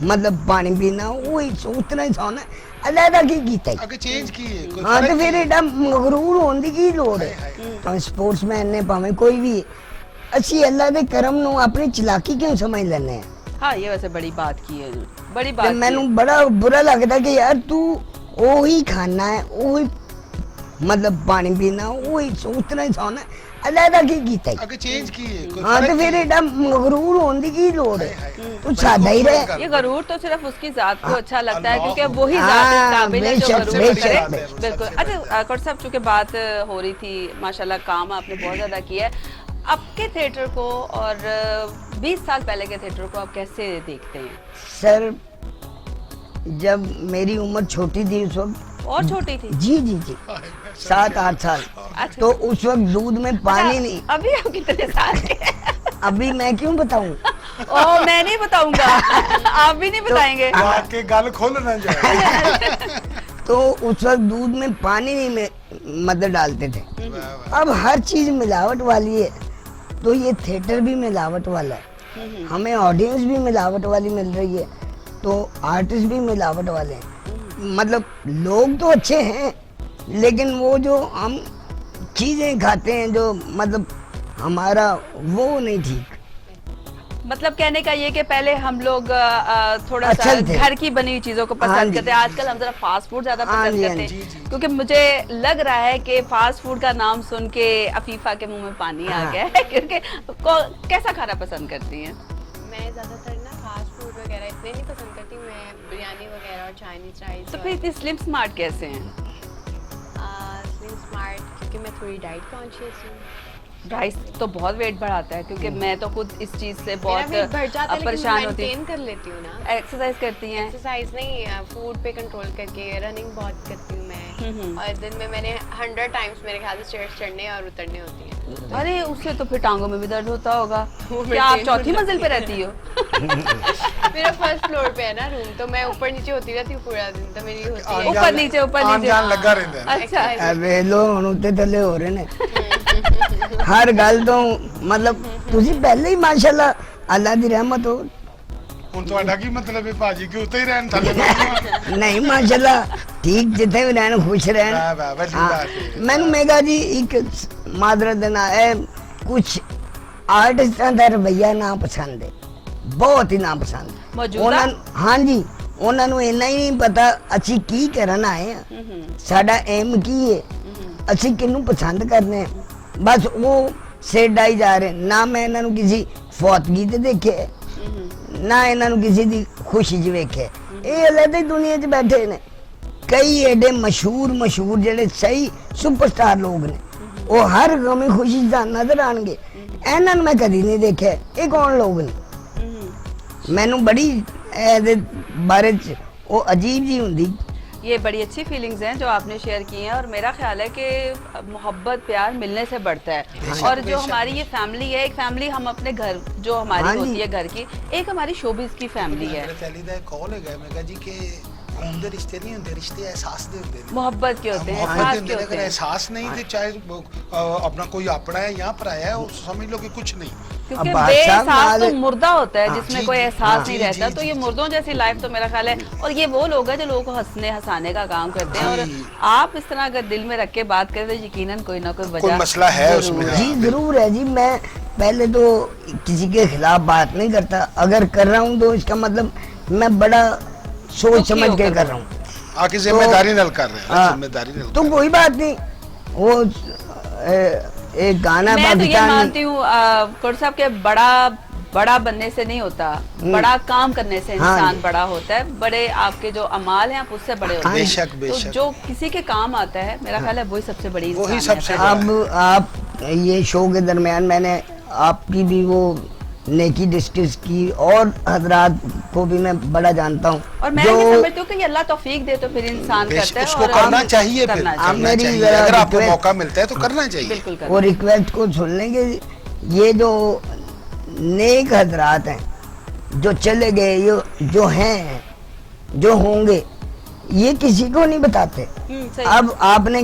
मतलब पानी पीना, ਉਹੀ ਉਤਨਾ ਹੀ ਸੌਣਾ, ਅੱਲਾ ਦਾ ਕੀ ਕੀਤਾ ਹੈ? ਅੱਗੇ ਚੇਂਜ ਕੀ ਹੈ? ਕੋਈ ਹਾਂ ਤੇ ਫਰਕ ਫਿਰ ਕੀ ਹੈ? ਇਹਦਾ ਮਗਰੂਰ ਹੋਣ ਦੀ ਕੀ ਲੋੜ ਹੈ? ਭਾਵੇਂ ਸਪੋਰਟਸਮੈਨ ਨੇ, ਭਾਵੇਂ ਕੋਈ ਵੀ, ਅਸੀਂ ਅੱਲਾ ਦੇ ਕਰਮ ਨੂੰ ਆਪਣੀ ਚਲਾਕੀ ਕਿਉਂ ਸਮਝ ਲੈਂਦੇ ਹਾਂ? हाँ ये वैसे बड़ी बात की है, बड़ी ਤੇ बात की ਮੈਨੂੰ है। ਬੜਾ ਬੁਰਾ ਲੱਗਦਾ ਕਿ ਯਾਰ ਤੂੰ ਉਹੀ ਖਾਣਾ ਹੈ, ਉਹੀ मतलब ਪਾਣੀ ਪੀਣਾ, ਉਹੀ ਉਤਨਾ ਹੀ ਸੌਣਾ, ਅੱਲਾ ਦਾ ਕੀ ਕੀਤਾ ਹੈ? ਅੱਗੇ ਚੇਂਜ ਕੀ ਹੈ? ਕੋਈ ਹਾਂ ਤੇ ਫਰਕ ਫਿਰ ਕੀ ਹੈ? ਇਹਦਾ ਮਗਰੂਰ ਹੋਣ ਦੀ ਕੀ ਲੋੜ ਹੈ? ਤੂੰ बड़ी ਸਾਦਾ ਹੀ खूबसूरत ਰਹਿ। ये गरूर तो सिर्फ उसकी जात को अच्छा लगता है अल्लाह क्योंकि वही हाँ, जात इस काबिल है जो बेशक, गरूर बेशक, करे। बेशक। बिल्कुल। सबसे अच्छा कोट साहब, चूंकि बात हो रही थी, माशाल्लाह काम आपने बहुत ज्यादा किया है। आपके थिएटर को और 20 साल पहले के थिएटर को आप कैसे देखते हैं? सर जब मेरी उम्र छोटी थी उस वक्त, और छोटी थी? जी जी जी 7-8 साल, अच्छा। तो उस वक्त दूध में पानी नहीं। अभी आप कितने साल के हैं? अभी मैं क्यों बताऊं? ओ मैं नहीं बताऊंगा। आप भी नहीं बताएंगे? वाकई गल खोल ना जाए। तो उस वक्त दूध में पानी नहीं में मतलब डालते थे। अब हर चीज मिलावट वाली है, तो ये थिएटर भी मिलावट वाला है, हमें ऑडियंस भी मिलावट वाली मिल रही है, तो आर्टिस्ट भी मिलावट वाले हैं। मतलब लोग तो अच्छे हैं, लेकिन वो जो हम चीजें खाते हैं, जो मतलब हमारा वो नहीं ठीक। मतलब कहने का ये कि पहले हम लोग थोड़ा सा असल थे। घर की बनी हुई चीजों को हाँ पसंद जी। करते हैं। आजकल हम जरा फास्ट फूड ज्यादा हाँ पसंद जी, हाँ करते जी, हैं, क्योंकि मुझे लग रहा है कि फास्ट फूड का नाम सुन के अफीफा के मुंह में पानी आ हाँ। गया है। क्योंकि कैसा खाना पसंद करती हैं? मैं ज़्यादातर ना फास्ट फूड वगैरह इतने नहीं पसंद करती, मैं बिरयानी वगैरह और चाइनीज राइस तो फिर इतनी स्लिम स्मार्ट कैसे हैं? स्लिम स्मार्ट, क्योंकि मैं थोड़ी डाइट कॉन्शियस हूँ। राइस तो बहुत वेट बढ़ाता है, क्योंकि मैं तो खुद इस चीज से मेरा बहुत वेट बढ़ जाता है, परेशान लेकिन होती मेंटेन हूँ। कर लेती हूँ ना। एक्सरसाइज करती हैं? एक्सरसाइज नहीं, फूड पे कंट्रोल करके रनिंग बहुत करती हूँ मैं, और दिन में मैंने 100 टाइम्स मेरे ख्याल से स्टेयर्स चढ़ने और उतरने होती हैं। अरे उससे तो फिर टांगों में भी दर्द होता होगा। वो क्या आप maintain चौथी करना मंजिल पे रहती हो? मेरा फर्स्ट फ्लोर पे है ना रूम, तो मैं ऊपर नीचे होती रहती हूँ पूरा दिन, तो मेरी होती है ऊपर नीचे ऊपर आन नीचे। जान लगा रहता है। अच्छा, वे लोग ਹੁਣ ਉੱਤੇ ਥੱਲੇ ਹੋ ਰਹੇ ਨੇ ਹਰ ਗੱਲ ਤੋਂ ਮਤਲਬ ਤੁਸੀਂ ਪਹਿਲੇ ਹੀ ਮਾਸ਼ਾਅੱਲਾ ਅੱਲਾ ਦੀ ਰਹਿਮਤ ਹੋ। ਹੁਣ ਤੁਹਾਡਾ ਕੀ ਮਤਲਬ ਹੈ ਭਾਜੀ ਕਿ ਉੱਤੇ ਹੀ ਰਹਿਣ ਥੱਲੇ ਨਾ? ਨਹੀਂ ਮਾਸ਼ਾਅੱਲਾ ਠੀਕ ਜਿੱਥੇ ਵੀ ਰਹਿਣ ਖੁਸ਼ ਰਹਿਣ। ਵਾਹ ਵਾਹ ਵੱਡੀ ਹਾਂ, ਬਾਤ ਹੈ। ਮੈਨੂੰ ਮੇਗਾ ਜੀ ਇੱਕ ਮਾਦਰਤ ਦੇ ਨਾਲ ਇਹ ਕੁਝ ਆਰਟਿਸਟਾਂ ਦਾ ਰਵੱਈਆ ਨਾ ਪਸੰਦ ਹੈ, ਬਹੁਤ ਹੀ ਨਾ ਪਸੰਦ। ਮੌਜੂਦਾ? ਹਾਂਜੀ, ਉਹਨਾਂ ਨੂੰ ਇੰਨਾ ਹੀ ਨਹੀਂ ਪਤਾ ਅਸੀਂ ਕੀ ਕਰਨ ਆਏ ਆ, ਸਾਡਾ ਏਮ ਕੀ ਹੈ, ਅਸੀਂ ਕਿਹਨੂੰ ਪਸੰਦ ਕਰਨੇ ਆ। ਬਸ ਉਹ ਸਿਰ ਡਾਈ ਜਾ ਰਹੇ। ਨਾ ਮੈਂ ਇਹਨਾਂ ਨੂੰ ਕਿਸੇ ਫੌਤਗੀ ਤੇ ਦੇਖਿਆ, ਨਾ ਇਹਨਾਂ ਨੂੰ ਕਿਸੇ ਦੀ ਖੁਸ਼ੀ 'ਚ ਵੇਖਿਆ। ਇਹ ਅਲੱਗ ਹੀ ਦੁਨੀਆ 'ਚ ਬੈਠੇ ਨੇ। ਕਈ ਐਡੇ ਮਸ਼ਹੂਰ ਜਿਹੜੇ ਸਹੀ ਸੁਪਰਸਟਾਰ ਲੋਕ ਨੇ, ਉਹ ਹਰ ਗਮੀ ਖੁਸ਼ੀ ਦਾ ਨਜ਼ਰ ਆਣਗੇ। ਇਹਨਾਂ ਨੂੰ ਮੈਂ ਕਦੀ ਨਹੀਂ ਦੇਖਿਆ। ਇਹ ਕੌਣ ਲੋਕ ਨੇ? ਮੈਨੂੰ ਬੜੀ ਇਹਦੇ ਬਾਰੇ 'ਚ ਉਹ ਅਜੀਬ ਜੀ ਹੁੰਦੀ। ये बड़ी अच्छी फीलिंग्स हैं जो आपने शेयर की हैं, और मेरा ख्याल है कि मोहब्बत प्यार मिलने से बढ़ता है। और जो हमारी ये फैमिली है, एक फैमिली हम अपने घर जो हमारी होती है घर की, एक हमारी शोबिस की फैमिली है। मेरे पहली ਦਾ ਕਾਲ ਹੈਗਾ ਮੈਂ ਕਹਾਂ ਜੀ ਕਿ ਖੂਨ ਦੇ ਰਿਸ਼ਤੇ ਨਹੀਂ ਹੁੰਦੇ, ਰਿਸ਼ਤੇ ਅਹਿਸਾਸ ਦੇ ਹੁੰਦੇ ਨੇ। मोहब्बत के होते हैं, मोहब्बत एहसास के के अंदर होते अगर हैं। एहसास नहीं तो चाहे अपना कोई अपना है या पराया है, वो समझ लो कि कुछ नहीं। क्योंकि अब बादशाह बेएहसास तो माल- मुर्दा होता है, जिसमें जी, कोई जी, एहसास हाँ, नहीं जी, रहता। जी, तो ये जी, मुर्दों जैसी लाइफ तो मेरा ख्याल है, और ये वो लोग हैं जो लोगों को हंसने का काम करते हैं। और जी। आप इस तरह अगर दिल में रख के बात करें तो यकीनन कोई ना कोई कोई वजह मसला है जरूर उसमें। है। जी जरूर है जी। मैं पहले तो किसी के खिलाफ बात नहीं करता, अगर कर रहा हूँ तो इसका मतलब मैं बड़ा सोच दुखी समझ के होकर कर रहा हूँ। आके जिम्मेदारी नल कर रहे हैं ना, हाँ, जिम्मेदारी नल तो कर कोई बात नहीं। वो एक गाना मैं तो ये पाकिस्तान मानती हूँ कोट साहब के बड़ा बनने से नहीं होता, बड़ा काम करने से हाँ इंसान जी। बड़ा होता है। बड़े आपके जो अमाल हैं आप उससे बड़े होते हैं। बेशक तो बेशक। जो किसी के काम आता है मेरा ख्याल है वही सबसे बड़ी वही इंसान है। सबसे अब आप ये शो के दरमियान मैंने आपकी भी वो नेकी डिस्कस की, और हजरात को भी मैं बड़ा जानता हूँ। और मैं ये समझती हूँ कि ये अल्लाह तौफीक दे तो फिर इंसान करता है, उसको और करना हम चाहिए, फिर करना करना चाहिए। मेरी चाहिए। जरा अगर आपको रिक्वेस्ट- मौका मिलता है तो करना चाहिए। बिल्कुल वो करना। रिक्वेस्ट को सुन लेंगे। ये जो नेक हजरात हैं जो चले गए, ये जो हैं जो होंगे, ये किसी को नहीं बताते। सही। अब आपने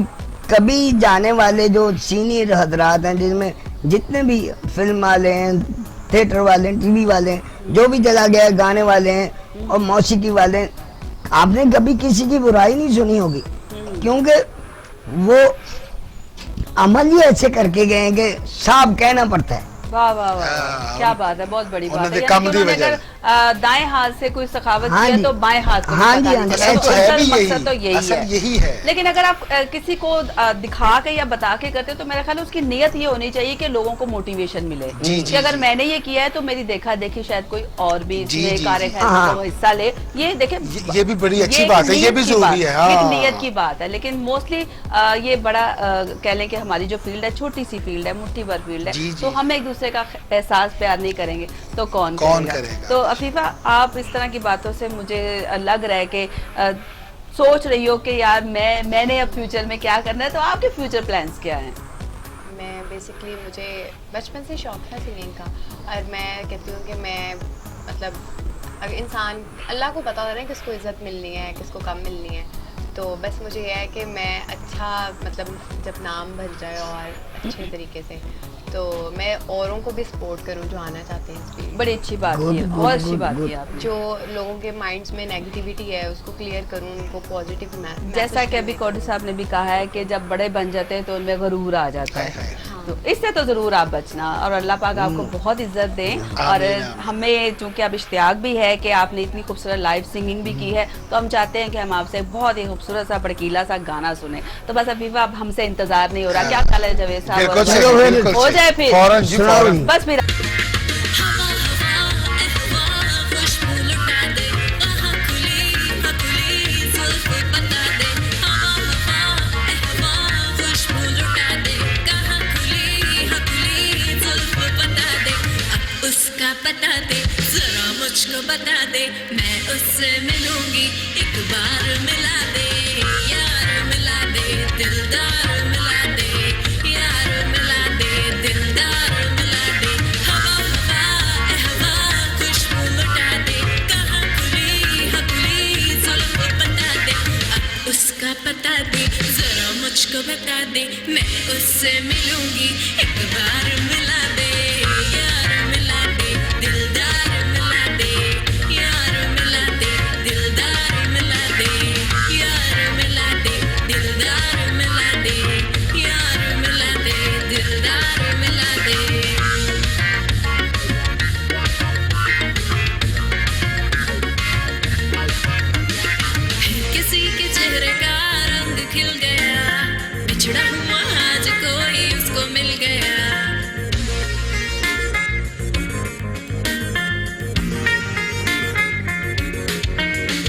कभी जाने वाले जो सीनियर हजरात हैं, जिसमें जितने भी फिल्म वाले हैं, थिएटर वाले हैं, टीवी वाले हैं, जो भी चला गया है, गाने वाले हैं और मौसीकी वाले हैं, आपने कभी किसी की बुराई नहीं सुनी होगी, क्योंकि वो अमल ही ऐसे करके गए हैं कि साफ कहना पड़ता है। वाह वाह वाह, क्या बात है, बहुत बड़ी बात है। उन्होंने यानी कम कि दी उन्होंने वजह। अगर दाएं हाथ से कोई सखावत हाँ की है जी। तो बाएं हाथ को भी हाँ जी, बतानी हाँ जी, चाहिए। ऐसा तो है असल भी यही। मकसद तो यही असल है। यही है। लेकिन अगर आप किसी को दिखा के या बता के करते हो तो मेरा ख्याल है उसकी नीयत ये होनी चाहिए कि लोगों को मोटिवेशन मिले जी, कि जी, अगर जी। मैंने ये किया है तो मेरी देखा देखी शायद कोई और भी जी, इसमें जी, कार्य जी। है हाँ। तो वो हिस्सा ले। ये देखे ये भी बड़ी अच्छी बात है, ये भी जरूरी है। एक हाँ। नीयत की बात है। लेकिन मोस्टली ये बड़ा कह लें कि हमारी जो फील्ड है छोटी सी फील्ड है, मुट्ठी भर फील्ड है, जी, जी। तो हम एक दूसरे का एहसास प्यार नहीं करेंगे तो कौन करेगा? तो अफीफा, आप इस तरह की बातों से मुझे लग रहा है कि सोच रही हो कि यार मैंने अब फ्यूचर में क्या करना है, तो आपके फ्यूचर प्लान्स क्या हैं? मैं बेसिकली मुझे बचपन से शौक था सिंगिंग का, और मैं कहती हूँ कि मैं मतलब अगर इंसान अल्लाह को पता होता है किसको इज़्ज़त मिलनी है किसको कम मिलनी है, तो बस मुझे यह है कि मैं अच्छा मतलब जब नाम भर जाए और अच्छे तरीके से, तो मैं औरों को भी सपोर्ट करूं जो आना चाहते हैं इस फील्ड में। बड़ी अच्छी बात Good, की है, good, बहुत अच्छी good, बात good. की आपने। जो लोगों के माइंड्स में नेगेटिविटी है उसको क्लियर करूं, उनको पॉजिटिव जैसा कि अभी कोडी साहब ने भी कहा है कि जब बड़े बन जाते हैं तो उनमें गरूर आ जाता हाय, है, हाय। तो इससे तो जरूर आप बचना, और अल्लाह पाक आपको बहुत इज्जत दें। और आमीन। हमें चूंकि अब इश्तियाक भी है कि आपने इतनी खूबसूरत लाइव सिंगिंग भी की है, तो हम चाहते हैं कि हम आपसे बहुत ही खूबसूरत सा भड़कीला सा गाना सुने। तो बस अफीफा, अब हमसे इंतजार नहीं हो रहा, क्या ख्याल है जवेद साहब? बिल्कुल और सही, चलो फिर बिल्कुल हो सही। जाए फिर। फौरन जी, सुनाओ फौरन। जी। बस फिर खुशबू लुटा दे, कहाँ खुली बता दे मैं उससे मिलूंगी एक बार मिला दे यार मिला दे दिलदार मिला दे यार मिला दे दिलदार मिला दे हवा हवा ए हवा खुशबू लुटा दे कहाँ खुली जुल्फ बता दे अब उसका पता दे जरा मुझको बता दे मैं उससे मिलूंगी एक बार मिला दे यार मिला दे दिलदार मिला दे यार मिला दे दिलदार मिला दे यार मिला दे दिलदार मिला दे यार मिला दे दिलदार मिला दे किसी के चेहरे का रंग खिल गया बिछड़ा हुआ आज कोई उसको मिल गया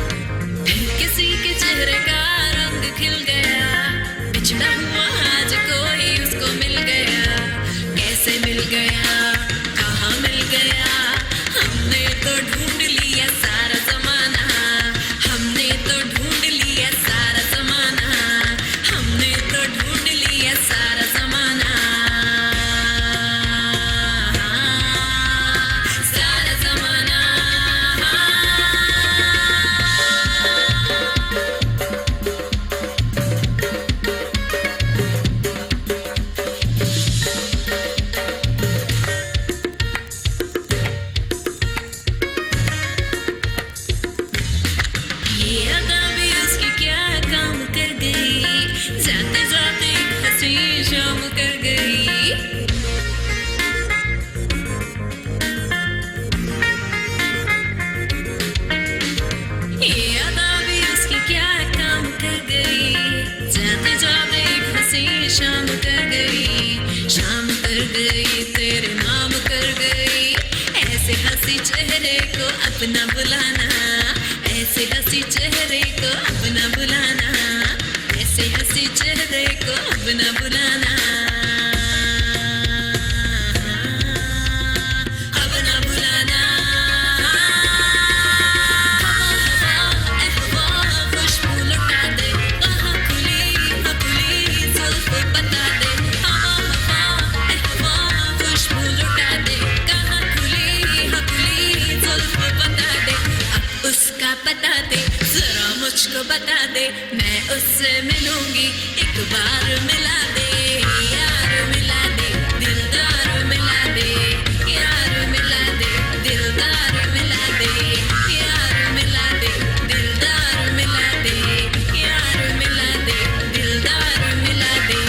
किसी के चेहरे का रंग खिल गया बिछड़ा हुआ आज कोई उसको मिल गया कैसे मिल गया कहाँ मिल गया हमने तो ढूंढ लिया सारा जमाना हमने तो ढूंढ लिया सारा जमाना हमने तो ढूंढ लिया सारा जमाना सारा जमाना ये अदा भी उसकी क्या काम कर गई जाते जाते एक हंसी शाम कर गई ये अदा भी उसकी क्या काम कर गई जाते जाते एक हंसी शाम कर गई तेरे नाम कर गई ऐसे हंसी चेहरे को अपना बुलाना ऐसे हंसी चेहरे को अपना बुलाना ऐसे हंसी चेहरे को अपना बुलाना अपना बुलाना खुशबू लुटा दे कहाँ खुली जुल्फ बता दे खुशबू लुटा दे कहाँ खुली जुल्फ बता दे अब उसका पता दे जरा मुझको बता दे मैं उससे मिलूंगी एक बार मिला दे यार मिला दे दिलदार मिला दे यार मिला दे दिलदार मिला दे यार मिला दे दिलदार मिला दे यार मिला दे दिलदार मिला दे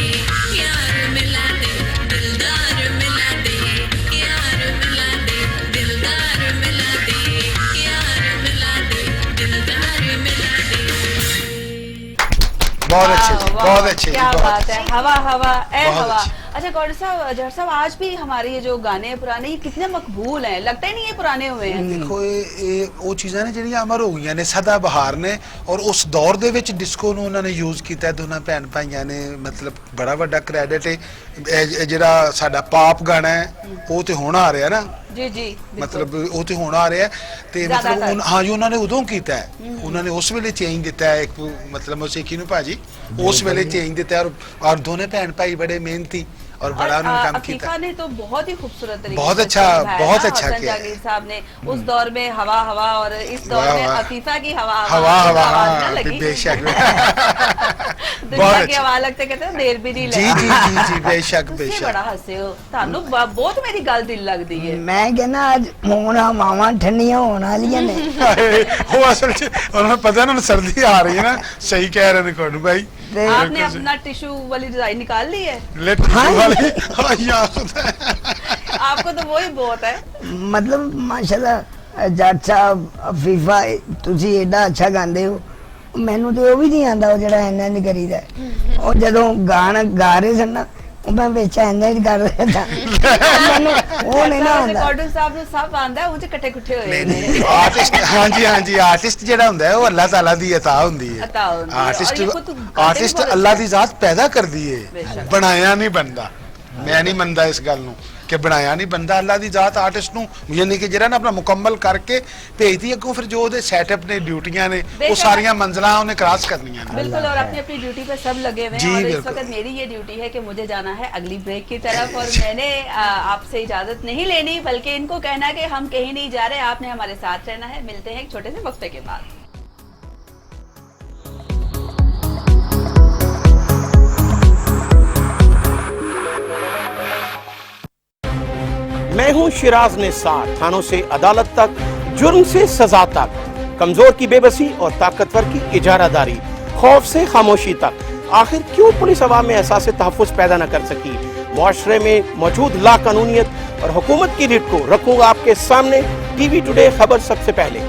यार मिला दे दिलदार मिला दे यार मिला दे दिलदार मिला दे यार मिला दे दिलदार मिला दे बहुत अच्छे जी, वाह, बहुत अच्छे जी, क्या बहुत बात है हवा हवा ए बहुत हवा अच्छे। अच्छा गौड़ साहब जहर साहब आज भी हमारे ये जो गाने हैं पुराने ये कितने मकबूल हैं लगता ही नहीं ये पुराने हुए हैं ਦੇਖੋ ਇਹ ਉਹ ਚੀਜ਼ਾਂ ਨੇ ਜਿਹੜੀਆਂ ਅਮਰ ਹੋ ਗਈਆਂ ਨੇ ਸਦਾ ਬਹਾਰ ਨੇ ਔਰ ਉਸ ਦੌਰ ਦੇ ਵਿੱਚ ਡਿਸਕੋ ਨੂੰ ਉਹਨਾਂ ਨੇ ਯੂਜ਼ ਕੀਤਾ ਹੈ ਦੋਨਾਂ ਭੈਣ ਭਾਈਆਂ ਨੇ ਮਤਲਬ ਬੜਾ ਵੱਡਾ ਕ੍ਰੈਡਿਟ ਹੈ ਇਹ ਜਿਹੜਾ ਸਾਡਾ ਪਾਪ ਗਾਣਾ ਹੈ ਉਹ ਤੇ ਹੁਣ ਆ ਰਿਹਾ ਨਾ जी जी बिल्कुल। ਮਤਲਬ ਉਹ ਤੇ ਹੁਣ ਆ ਰਿਹਾ ਤੇ ਮਤਲਬ ਹਾਂ ਜੀ ਉਹਨਾਂ ਨੇ ਉਦੋਂ ਕੀਤਾ ਹੈ ਉਹਨਾਂ ਨੇ ਉਸ ਵੇਲੇ ਚੇਂਜ ਦਿੱਤਾ ਹੈ ਇੱਕ ਮਤਲਬ ਮੌਸੀਕੀ ਨੂੰ ਭਾਜੀ ਉਸ ਵੇਲੇ ਚੇਂਜ ਦਿੱਤਾ ਔਰ ਦੋਨੇ ਭੈਣ ਭਾਈ ਬੜੇ ਮਿਹਨਤੀ और बड़ा उन्होंने काम किया अफीफा ने तो बहुत ही खूबसूरत तरीके बहुत से अच्छा निभाया बहुत ना, अच्छा हसन किया जागीर साहब ने उस दौर में हवा हवा और इस दौर वाह, में वाह। अफीफा की हवा हवा हवा आवाज ना हाँ, लगी बेशक दुनिया की आवाज लगते कहते हैं देर भी नहीं जी लगा जी जी जी बेशक ਤੁਸੀਂ बेशक ਬੜਾ ਹੱਸੇ ਹੋ ਤੁਹਾਨੂੰ ਬਹੁਤ ਮੇਰੀ ਗੱਲ ਦਿਲ ਲੱਗਦੀ ਹੈ मैं कहना आज ਹੁਣ ਹਵਾਵਾਂ ਠੰਡੀਆਂ ਹੋਣ ਵਾਲੀਆਂ ਨੇ वो असल च उन्हें पता है ना सर्दी आ रही है ना सही कह रहे हैं कोड भाई आपने अपना टिश्यू वाली डिजाइन निकाल ली है ले टिश्यू वाली हाँ यार आपको तो वही बहुत है ਮਤਲਬ ਮਾਸ਼ਾਅੱਲਾ ਜੱਟ ਸਾਹਿਬ ਅਫੀਫਾ ਤੁਸੀਂ ਏਡਾ ਅੱਛਾ ਗਾਉਂਦੇ ਹੋ ਮੈਨੂੰ ਤੇ ਉਹ ਵੀ ਨਹੀਂ ਆਂਦਾ ਉਹ ਜਿਹੜਾ ਇੰਨਾ ਨਹੀਂ ਕਰੀਦਾ ਉਹ ਜਦੋਂ ਗਾਣਾ ਗਾ ਰਹੇ ਸਨ ਨਾ ਉਹ ਮੈਂ ਵਿੱਚ ਇੰਨਾ ਹੀ ਕਰ ਰਿਹਾ था ਮੈਨੂੰ ਉਹ ਨਹੀਂ ਨਾ ਆਂਦਾ ਰਿਕਾਰਡਰ ਸਾਹਿਬ ਨੂੰ ਸਭ ਆਂਦਾ ਉਹ ਚ ਇਕੱਠੇ ਇਕੱਠੇ ਹੋਏ ਨੇ ਆਰਟਿਸਟ ਹਾਂ ਜੀ ਆਰਟਿਸਟ ਜਿਹੜਾ ਹੁੰਦਾ ਹੈ ਉਹ ਅੱਲਾਹ ਤਾਲਾ ਦੀ ਅਤਾ ਹੁੰਦੀ ਹੈ ਅਤਾ ਹੁੰਦੀ ਹੈ। ਆਰਟਿਸਟ ਔਰ ਇਹ ਖੁਦ ਗਾते ਆਰਟਿਸਟ भी बहुत ਅੱਲਾਹ अच्छे ਦੀ ਜ਼ਾਤ ਪੈਦਾ ਕਰਦੀ ਹੈ बेशक। ਬਣਾਇਆ ਨਹੀਂ ਬੰਦਾ ਮੈਂ ਨਹੀਂ ਮੰਨਦਾ ਇਸ ਗੱਲ ਨੂੰ कि बनाया नहीं बनता अल्लाह दी जात आर्टिस्ट नूं यानी कि जेड़ा ना अपना मुकम्मल करके भेजदी अगों फिर जो ओहदे सैटअप ने ड्यूटियां ने वो सारियां मंजिलां उन्हें क्रॉस करनियां ने। बिल्कुल, और अपनी अपनी ड्यूटी पे सब लगे हुए हैं और इस वक्त मेरी ये ड्यूटी है कि मुझे जाना है अगली ब्रेक की तरफ और मैंने आपसे इजाजत नहीं लेनी बल्कि इनको कहना कि हम कहीं नहीं जा रहे, आपने हमारे साथ रहना है। मिलते हैं एक छोटे से वक्फे के बाद। मैं हूं शिराज निसार। थानों से अदालत तक, जुर्म से सजा तक, कमजोर की बेबसी और ताकतवर की इजारादारी, खौफ से खामोशी तक, आखिर क्यों पुलिस अवाम में एहसास तहफ़्फ़ुज़ पैदा न कर सकी। मुआशरे में मौजूद लाकानूनियत और हुकूमत की रीढ़ को रखूंगा आपके सामने। टीवी टुडे खबर सबसे पहले।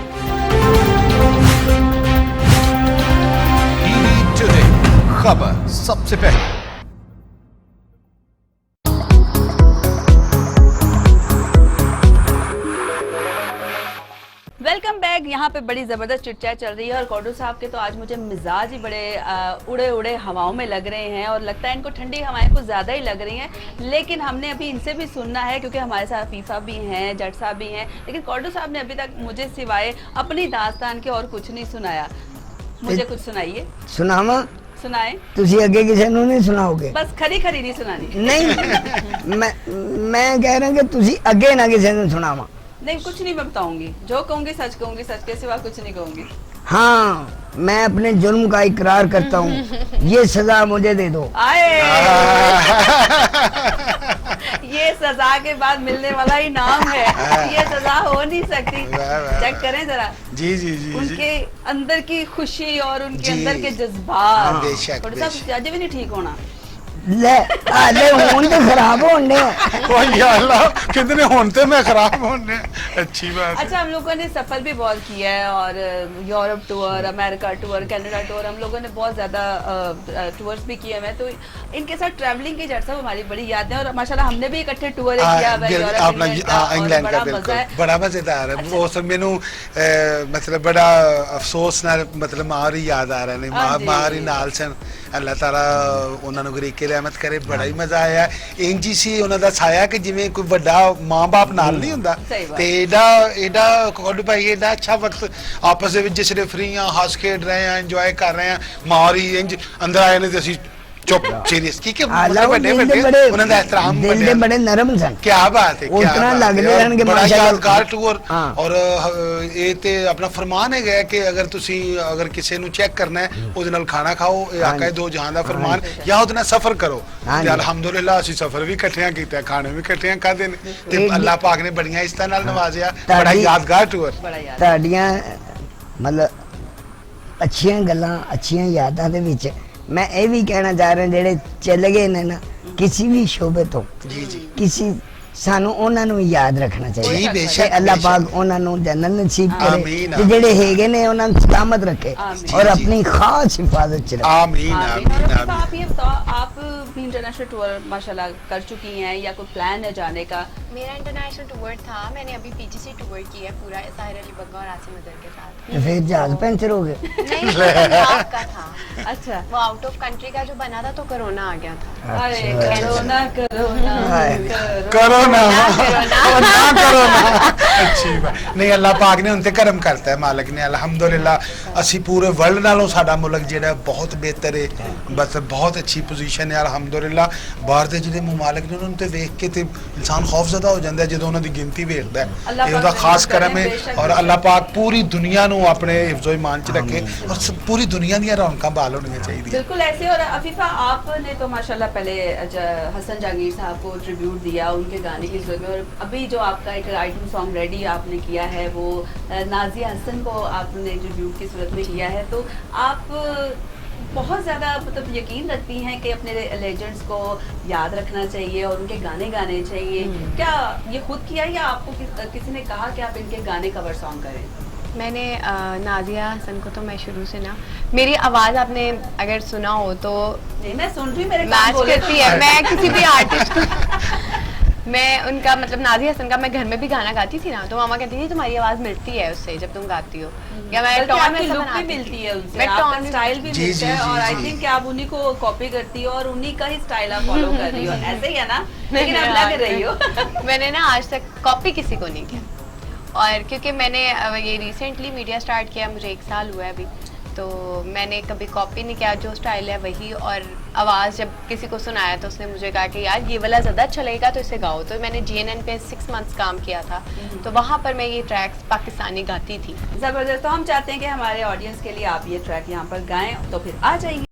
टीवी टुडे खबर सबसे पहले। Welcome back. यहाँ पे बड़ी ज़बरदस्त चिटचैट चल रही है और कौडू साहब के तो आज मुझे मिजाज ही बड़े उड़े उड़े हवाओं में लग रहे हैं और लगता है इनको ठंडी हवाएं कुछ ज़्यादा ही लग रही हैं। लेकिन हमने अभी इनसे भी सुनना है क्योंकि हमारे साथ हफीज़ साहब भी हैं, जट साहब भी हैं, लेकिन कौडू साहब ने अभी तक मुझे सिवाय अपनी दास्तान के और कुछ नहीं सुनाया। मुझे कुछ सुनाइए। सुनावा सुनाए। तुसी अगे किसी को नहीं सुनाओगे? बस खरी खरी नहीं सुनानी। नहीं मैं कह रहा कि तुसी अगे ना किसी को सुनावा। नहीं, कुछ नहीं मैं बताऊंगी, जो कहूंगी सच कहूंगी, सच के सिवा कुछ नहीं कहूंगी। हाँ, मैं अपने जुर्म का इकरार करता हूँ। ये सजा मुझे दे दो। आए ये सजा के बाद मिलने वाला ही नाम है, ये सजा हो नहीं सकती। चेक करें जरा जी जी जी उनके अंदर की खुशी और उनके अंदर के जज्बात। थोड़ा सा भी नहीं ठीक होना। ले होन तो खराब होने कितने होने मैं खराब होने। अच्छी बात। अच्छा, हम लोगों ने सफर भी बहुत किया है और Europe tour, America tour, Canada tour, हम लोगों ने बहुत ज्यादा टूर्स भी किए हैं। तो इनके साथ ट्रैवलिंग की जट साहब हमारी बड़ी याद है और माशाल्लाह हमने भी इकट्ठे टूर किया है इंग्लैंड का। बिल्कुल बड़ा मजेदार है वो सब। मैनू मतलब बड़ा अफसोस नाल मतलब मार ही याद आ रहा है। मार ही नाल सन, अल्लाह ताला उन्होंने गरीके रहमत करे। बड़ा ही मजा आया। इंज ही सी उन्हों दा छाया कि जिवें कोई बड़ा मां बाप नाल नहीं हुंदा ते एडा कोड भाई एडा अच्छा वक्त आपस दे विच जिसले फ्री हां, हस खेड रहे हैं, एंजॉय कर रहे हैं। मार ही इंज अंदर आए ने ते असीं चुप सीरियस क्योंकि बड़े उन्हों दा एहतराम बड़े नरम सन। क्या बात है, उतना लगदे रहन के बड़ा यादगार टूर। और ये ते अपना फरमान है कि अगर तुसी अगर किसी नु चेक करना है उस नाल खाना खाओ, ये आका दो जहां दा फरमान, या उस नाल सफर करो। ते अल्हम्दुलिल्लाह असी सफर भी इकट्ठे कीता, खाने भी इकट्ठे खादे ने ते अल्लाह पाक ने बड़ियां इज्जतां नाल नवाजिया। बड़ा यादगार टूर। ताड़ियां मतलब अच्छियां गल्लां, अच्छियां यादां दे विच मैं ये भी कहना चाह रहा जेड़े चले गए ने ना किसी भी शोबे तो किसी सानू उन्हां नू याद रखना चाहिए। बेशक अल्लाह पाक उन्हां नू जन्नत नसीब करे ते जेड़े हेगे ने उन्हां नू सलामत रखे और अपनी खास हिफाजत च रखे। आमीन आमीन आमीन। आप ये बताओ, आप भी इंटरनेशनल टूर माशाल्लाह कर चुकी हैं या कोई प्लान है जाने का? मेरा इंटरनेशनल टूर था, मैंने अभी पीजीसी टूर किया है पूरा साहिर अली बग्गा और आसिम अजहर के साथ। तो फिर जहाज पंचर हो गए? नहीं, पंजाब का था। अच्छा, वो आउट ऑफ कंट्री का जो बना था तो कोरोना आ गया था। अरे कोरोना कोरोना कोरोना अच्छी बात नहीं। अल्लाह पाक ने उनते करम करता है, मालिक ने अल्हम्दुलिल्लाह। असी पूरे वर्ल्ड नालों साडा मुल्क जेड़ा बहुत बेहतर है, बस बहुत अच्छी पोजीशन है अल्हम्दुलिल्लाह। बाहर दे जेड़े मुमालिक ने उन्हें वेख के ते इंसान खौफजदा हो जाता है जो उन्होंने गिनती वेखदा है। ये उहदा खास करम है और अल्लाह पाक पूरी दुनिया नू अपने हिफ्ज़ो ईमान च रखे और पूरी दुनिया दी रौनकां बाल होनी चाहिए। बिल्कुल ऐसे। और अफीफा आपने तो माशाल्लाह पहले हसन जहांगीर साहब को ट्रिब्यूट दिया उनके गाने की सूरत में, और अभी जो आपका एक आइटम सॉन्ग रेडी आपने किया है वो नाजिया हसन को आपने ट्रिब्यूट की सूरत में किया है। तो आप बहुत ज़्यादा मतलब यकीन रखती हैं कि अपने लेजेंड्स को याद रखना चाहिए और उनके गाने गाने चाहिए। क्या ये खुद किया या आपको किसी ने कहा कि आप इनके गाने कवर सॉन्ग करें? मैंने नाजिया हसन को तो मैं शुरू से ना, मेरी आवाज़ आपने अगर सुना हो तो नहीं, मैं सुन रही, मेरे मैच करती है। मैं किसी भी आर्टिस्ट को मैं उनका मतलब नाज़िया हसन का मैं घर में भी गाना गाती थी ना, तो मामा कहती थी तुम्हारी आवाज मिलती है उससे जब तुम गाती हो, या मैं बल्कि टॉन में आपकी ऐसा लुक भी बनाती मिलती थी। है उनसे, मैं आपका टॉन स्टाइल भी जी, मिलता है, जी, और आई जी। थिंक कि आप उन्हीं को कॉपी करती हो और उन्हीं का ही स्टाइल आप फॉलो कर रही हो, ऐसे ही है ना? लेकिन आप लग रही हो। मैंने ना आज तक कॉपी किसी को नहीं किया, और क्योंकि मैंने ये रिसेंटली मीडिया स्टार्ट किया, मुझे 1 साल हुआ है अभी, तो मैंने कभी कॉपी नहीं किया, जो स्टाइल है वही। और आवाज़ जब किसी को सुनाया तो उसने मुझे कहा कि यार ये वाला ज़्यादा अच्छा लगेगा तो इसे गाओ, तो मैंने GNN पे 6 मंथ्स काम किया था, तो वहाँ पर मैं ये ट्रैक्स पाकिस्तानी गाती थी। जबरदस्त। तो हम चाहते हैं कि हमारे ऑडियंस के लिए आप ये ट्रैक यहाँ पर गाएं, तो फिर आ जाइए।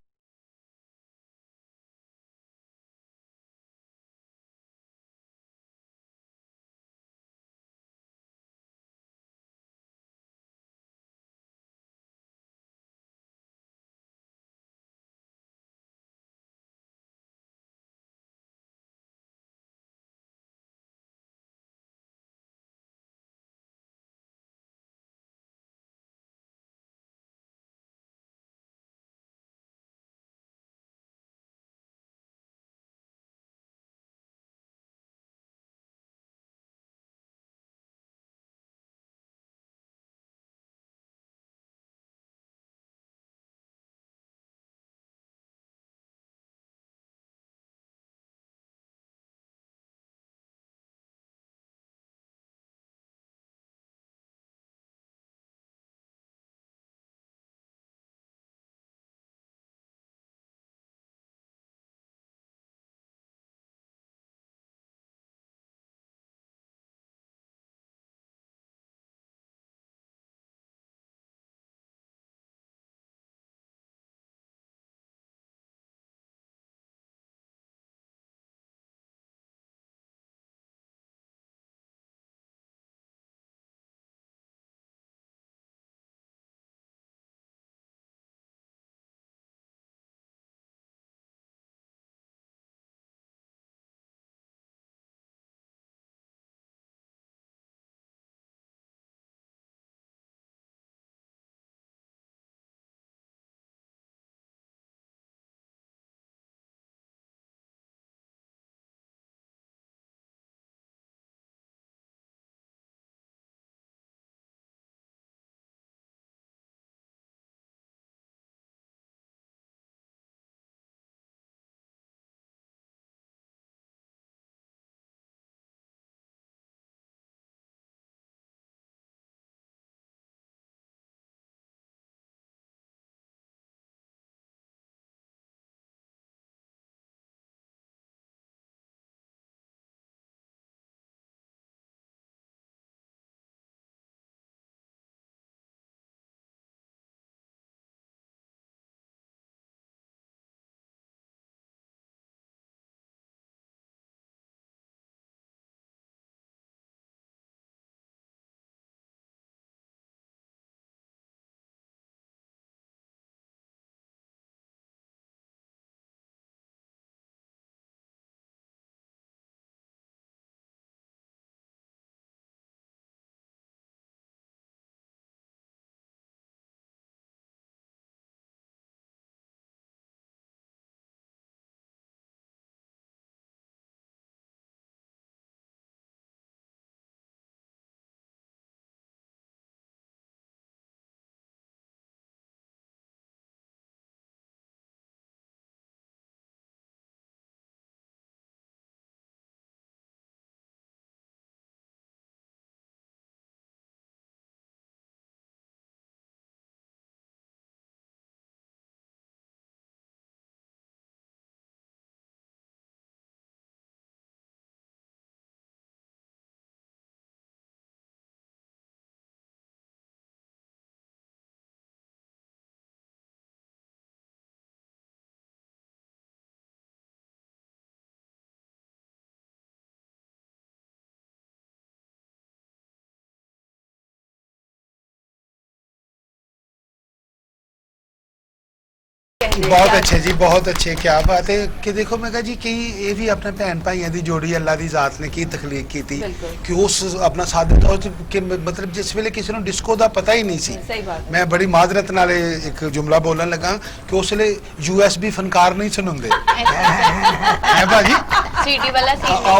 बहुत अच्छे जी, बहुत अच्छे। क्या बात है कि देखो मैं कहा जी कि ये भी अपने भैन भाइयों की जोड़ी अल्लाह की जात ने की तखलीक की थी कि उस अपना सादे तौर कि मतलब जिस वेले किसी ने डिस्को का पता ही नहीं सी। सही बात है। मैं बड़ी माजरत नाल एक जुमला बोलन लगा कि उस वेले US भी फनकार नहीं सुनते है भाजी। सीडी वाला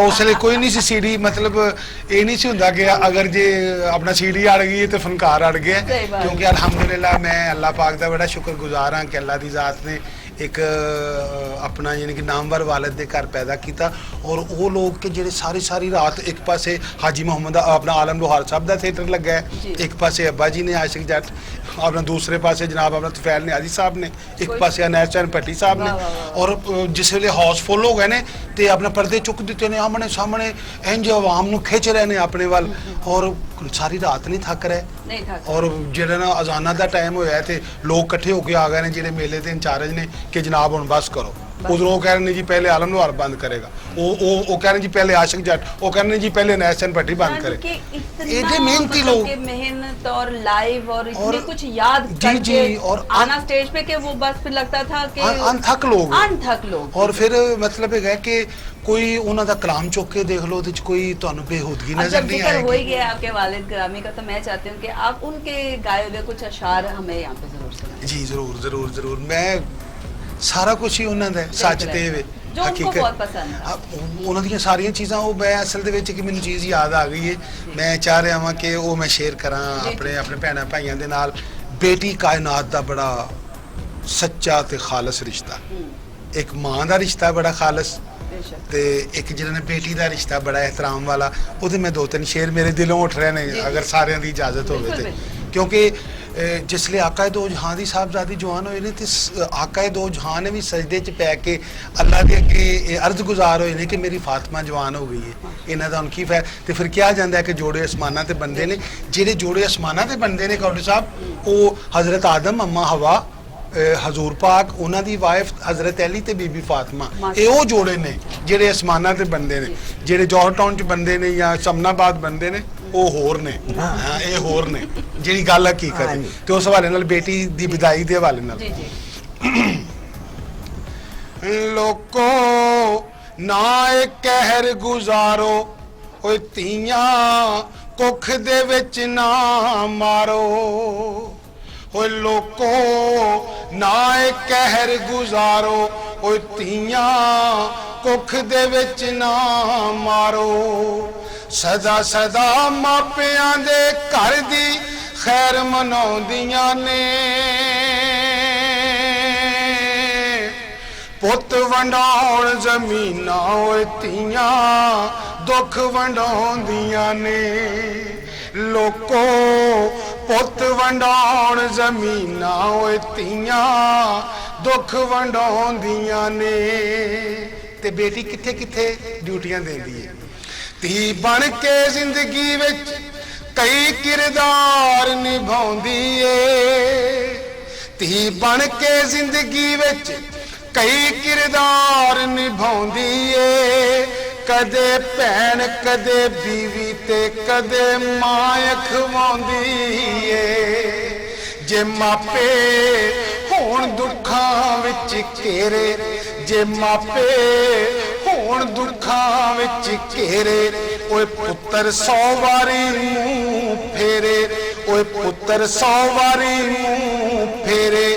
ਉਸ ਵੇਲੇ ਕੋਈ ਨਹੀਂ ਸੀ ਸੀਡੀ, ਮਤਲਬ ਇਹ ਨਹੀਂ ਸੀ ਹੁੰਦਾ ਕਿ ਅਗਰ ਜੇ ਆਪਣਾ ਸੀਡੀ ਅੜ ਗਈ ਤੇ ਫਨਕਾਰ ਅੜ ਗਿਆ, ਕਿਉਂਕਿ ਅਲਹਮਦੁਲਿਲਾ ਮੈਂ ਅੱਲਾਹ ਪਾਕ ਦਾ ਬੜਾ ਸ਼ੁਕਰਗੁਜ਼ਾਰ ਹਾਂ ਕਿ ਅੱਲਾਹ ਦੀ ਜ਼ਾਤ ਨੇ ਇੱਕ ਆਪਣਾ ਯਾਨੀ ਕਿ ਨਾਮਵਰ ਵਾਲਿਦ ਦੇ ਘਰ ਪੈਦਾ ਕੀਤਾ। ਔਰ ਉਹ ਲੋਕ ਕਿ ਜਿਹੜੇ ਸਾਰੀ ਰਾਤ, ਇੱਕ ਪਾਸੇ ਹਾਜੀ ਮੁਹੰਮਦ ਆਪਣਾ ਆਲਮ ਲੋਹਾਰ ਸਾਹਿਬ ਦਾ ਥੀਏਟਰ ਲੱਗਾ ਹੈ, ਇੱਕ ਪਾਸੇ ਅੱਬਾ ਜੀ ਨੇ ਆਸ਼ਿਕ ਜੱਟ, ਆਪਣਾ ਦੂਸਰੇ ਪਾਸੇ ਜਨਾਬ ਆਪਣਾ ਤੁਫੈਲ ਨਿਆਜ਼ੀ ਸਾਹਿਬ ਨੇ, ਇੱਕ ਪਾਸੇ ਅਨੈਸਚੰਦ ਭੱਟੀ ਸਾਹਿਬ ਨੇ। ਔਰ ਜਿਸ ਵੇਲੇ ਹਾਊਸਫੁੱਲ ਹੋ ਗਏ ਨੇ ਤੇ ਆਪਣਾ ਪਰਦੇ ਚੁੱਕ ਦਿੱਤੇ ਨੇ, ਆਮਣੇ ਸਾਹਮਣੇ ਇੰਜ ਆਵਾਮ ਨੂੰ ਖਿੱਚ ਰਹੇ ਨੇ ਆਪਣੇ ਵੱਲ, ਔਰ ਸਾਰੀ ਰਾਤ ਨਹੀਂ ਥੱਕ ਰਹੇ। ਔਰ ਜਿਹੜਾ ਨਾ ਅਜ਼ਾਨਾਂ ਦਾ ਟਾਈਮ ਹੋਇਆ ਤੇ ਲੋਕ ਇਕੱਠੇ ਹੋ ਕੇ ਆ ਗਏ ਨੇ ਜਿਹੜੇ ਮੇਲੇ ਦੇ ਇੰਚਾਰਜ ਨੇ ਕਿ ਜਨਾਬ ਹੁਣ ਬਸ ਕਰੋ। ਉਧਰੋਂ ਕਹਿ ਰਹੇ ਨੇ ਜੀ ਪਹਿਲੇ ਆਲਮ ਲੋਹਾਰ ਬੰਦ ਕਰੇਗਾ, ਉਹ ਕਹਿ ਰਹੇ ਜੀ ਪਹਿਲੇ ਆਸ਼ਿਕ ਜੱਟ, ਉਹ ਕਹਿੰਦੇ ਜੀ ਪਹਿਲੇ नैशनल भट्टी बंद करे। इतने मेहनती लोग, मेहनत और लाइव और इतने कुछ याद करके और आना स्टेज पे कि वो बस फिर लगता था कि अनथक लोग। और फिर मतलब है कि कोई उन्हों का कलाम चुक के देख लो, कोई तुहानू बेहूदगी नजर नहीं आएगी। हो ही गया आपके वालिद गिरामी का, तो मैं चाहती हूँ कि आप उनके गाए हुए कुछ अशार हमें यहाँ पे जरूर सुनाएं। जी जरूर। मैं सारा कुछ ही उन्होंने दा सच ते वे जो उनको बहुत पसंद है, उन्हों दी सारियां चीज़ां वो मैं असल दे विच कि मैनूं चीज़ याद आ गई है, मैं चाह रहा हां कि वो मैं शेयर करां अपने भैणां भाइयां दे नाल। बेटी कायनात दा बड़ा सच्चा ते खालस रिश्ता, एक मां दा रिश्ता बड़ा खालस ते एक जिन्होंने बेटी दा रिश्ता बड़ा एहतराम वाला। वो मैं 2-3 शेर मेरे दिलों उठ रहे हैं अगर सारियां दी इजाजत होवे ते, क्योंकि जिसले आका दो जहां दी साहबजादी जवान होए ने ते आका दो जहां ने भी सजदे च पै के अल्लाह दे अगे अर्ज गुजार होए ने कि मेरी फातिमा जवान हो गई है। इन्हां दा हुण की फै ते फिर क्या जांदा है कि जोड़े आसमानां ते बनदे ने, जेड़े जोड़े आसमानां ते बनदे ने कौड़ी साहब, वो हज़रत आदम, अम्मा हवा, हजूर पाक, उन्हां दी वाइफ हज़रत अली ते बीबी फातिमा, ये वो जोड़े ने जेड़े आसमानां ते बनदे ने। जेड़े जौहर टाउन च बनदे ने या समनाबाद बनदे ने वो होर ने, हाँ ये होर ने जिहड़ी गल हकीकत है। ते उस हवाले नाल बेटी दी विदाई दे हवाले नाल लोको ना कहर गुजारो, ओए धीआं कुख दे विच ना मारो, ओए लोको ना कहर गुजारो, ओए धीआं कुख दे विच ना मारो, सदा सदा मापियां दे घर दी खैर मनाउंदियां ने, पुत वंडाउण जमीना ओए धीआं दुख वंडाउंदियां ने, लोको पुत वंडाउण जमीना ओए धीआं दुख वंडाउंदियां ने। ते बेटी किथे किथे ड्यूटियां देंदी है, धी बन के जिंदगी विच कई किरदार निभाउंदी है, धी बन के जिंदगी विच कई किरदार निभाउंदी है, कदे भैन कदे बीवी ते कदे मां खवाउंदी है। जे मापे होण दुखां विच घेरे, जे मापे होण दुखां विच घेरे, ओए पुत्तर 100 वारी मुंह फेरे, ओए पुत्तर 100 वारी मुंह फेरे,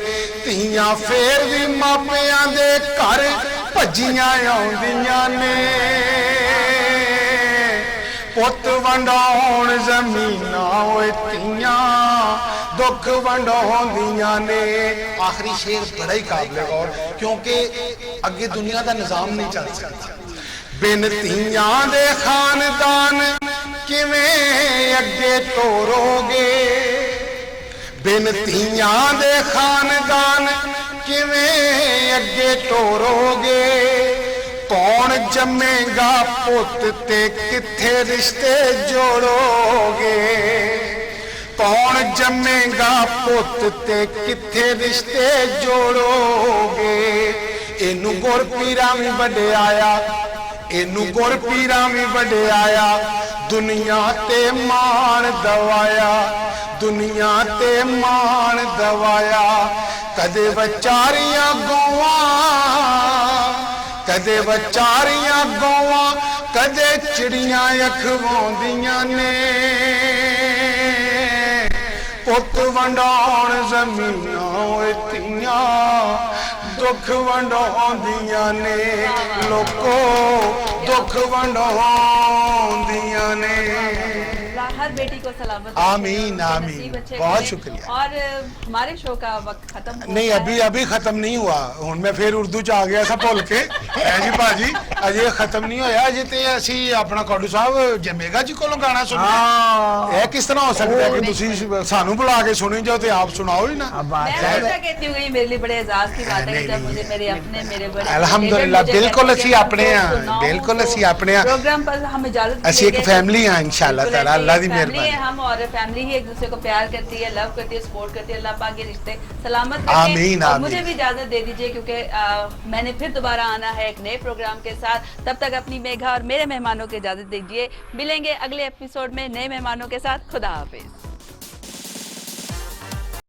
धीआं फेर भी मापियां दे घर भज्जियां आउंदियां ने, पुत वंडाउण जमीना ओए धीआं दुख वंडाउंदियां ने। आखिरी शेर बड़ा ही काबिल गौर, क्योंकि अगे दुनिया का निजाम नहीं चल सकता बिन धीआं दे खानदान किवें अगे तोरोगे, बिन धीआं दे खानदान किवें अगे तोरोगे, कौन जमेगा पुत ते किथे रिश्ते जोड़ोगे, कौन जमेगा पुत ते किथे रिश्ते जोड़ोगे। इनू गुर पीरा भी बड़े आया, इनू गुर पीरा भी बड़े आया, दुनिया ते मान दवाया, दुनिया ते मान दवाया, कदे बचारियां गौवां, कदे बचारियां गौवां, कदे चिड़ियां अखवाउंदियां ने, पुत वंडाउण जमीना ओए धीआं दुख वंडाउंदियां ने लोको दुख वंडाउंदियां ने हर बेटी को सलामत आमीन रखे, आमीन नसीब अच्छे बहुत करें। शुक्रिया और हमारे शो का वक्त खत्म हो नहीं गया अभी है। अभी खत्म नहीं हुआ हुन मैं फिर उर्दू च आ गया था भुल के है जी भाजी अजे खत्म नहीं होया अजे ते ਅਸੀਂ ਆਪਣਾ ਕਾਡੂ ਸਾਹਿਬ ਜਮੇਗਾ ਜੀ ਕੋਲੋਂ ਗਾਣਾ ਸੁਣਨਾ ਇਹ ਕਿਸ ਤਰ੍ਹਾਂ ਹੋ ਸਕਦਾ ਹੈ ਕਿ ਤੁਸੀਂ ਸਾਨੂੰ ਬੁਲਾ ਕੇ ਸੁਣੀ ਜਾਓ ਤੇ ਆਪ ਸੁਣਾਓ ही ना मैं हमेशा कहती हूँ ये मेरे लिए बड़े एजाज की बात है कि जब मुझे मेरे अपने मेरे बड़े अल्हम्दुलिल्लाह मुझे बिल्कुल कहते ਅਸੀਂ हैं कि ਆਪਣੇ ਆ सुनाओ, बिल्कुल ਅਸੀਂ ਆਪਣੇ ਆ प्रोग्राम पर हम इजाजत ਅਸੀਂ ਇੱਕ फैमिली आ इंशाल्लाह ताला अल्लाह दी फैमिली मेहरबानी है हम और फैमिली ही एक दूसरे को प्यार करती है लव करती है सपोर्ट करती है अल्लाह पाक ये रिश्ते सलामत रखे आमीन, और आमीन। मुझे भी इजाजत दे दीजिए क्योंकि मैंने फिर दोबारा आना है एक नए प्रोग्राम के साथ तब तक अपनी मेघा और मेरे मेहमानों को इजाजत दीजिए मिलेंगे अगले एपिसोड में नए मेहमानों के साथ खुदा हाफिज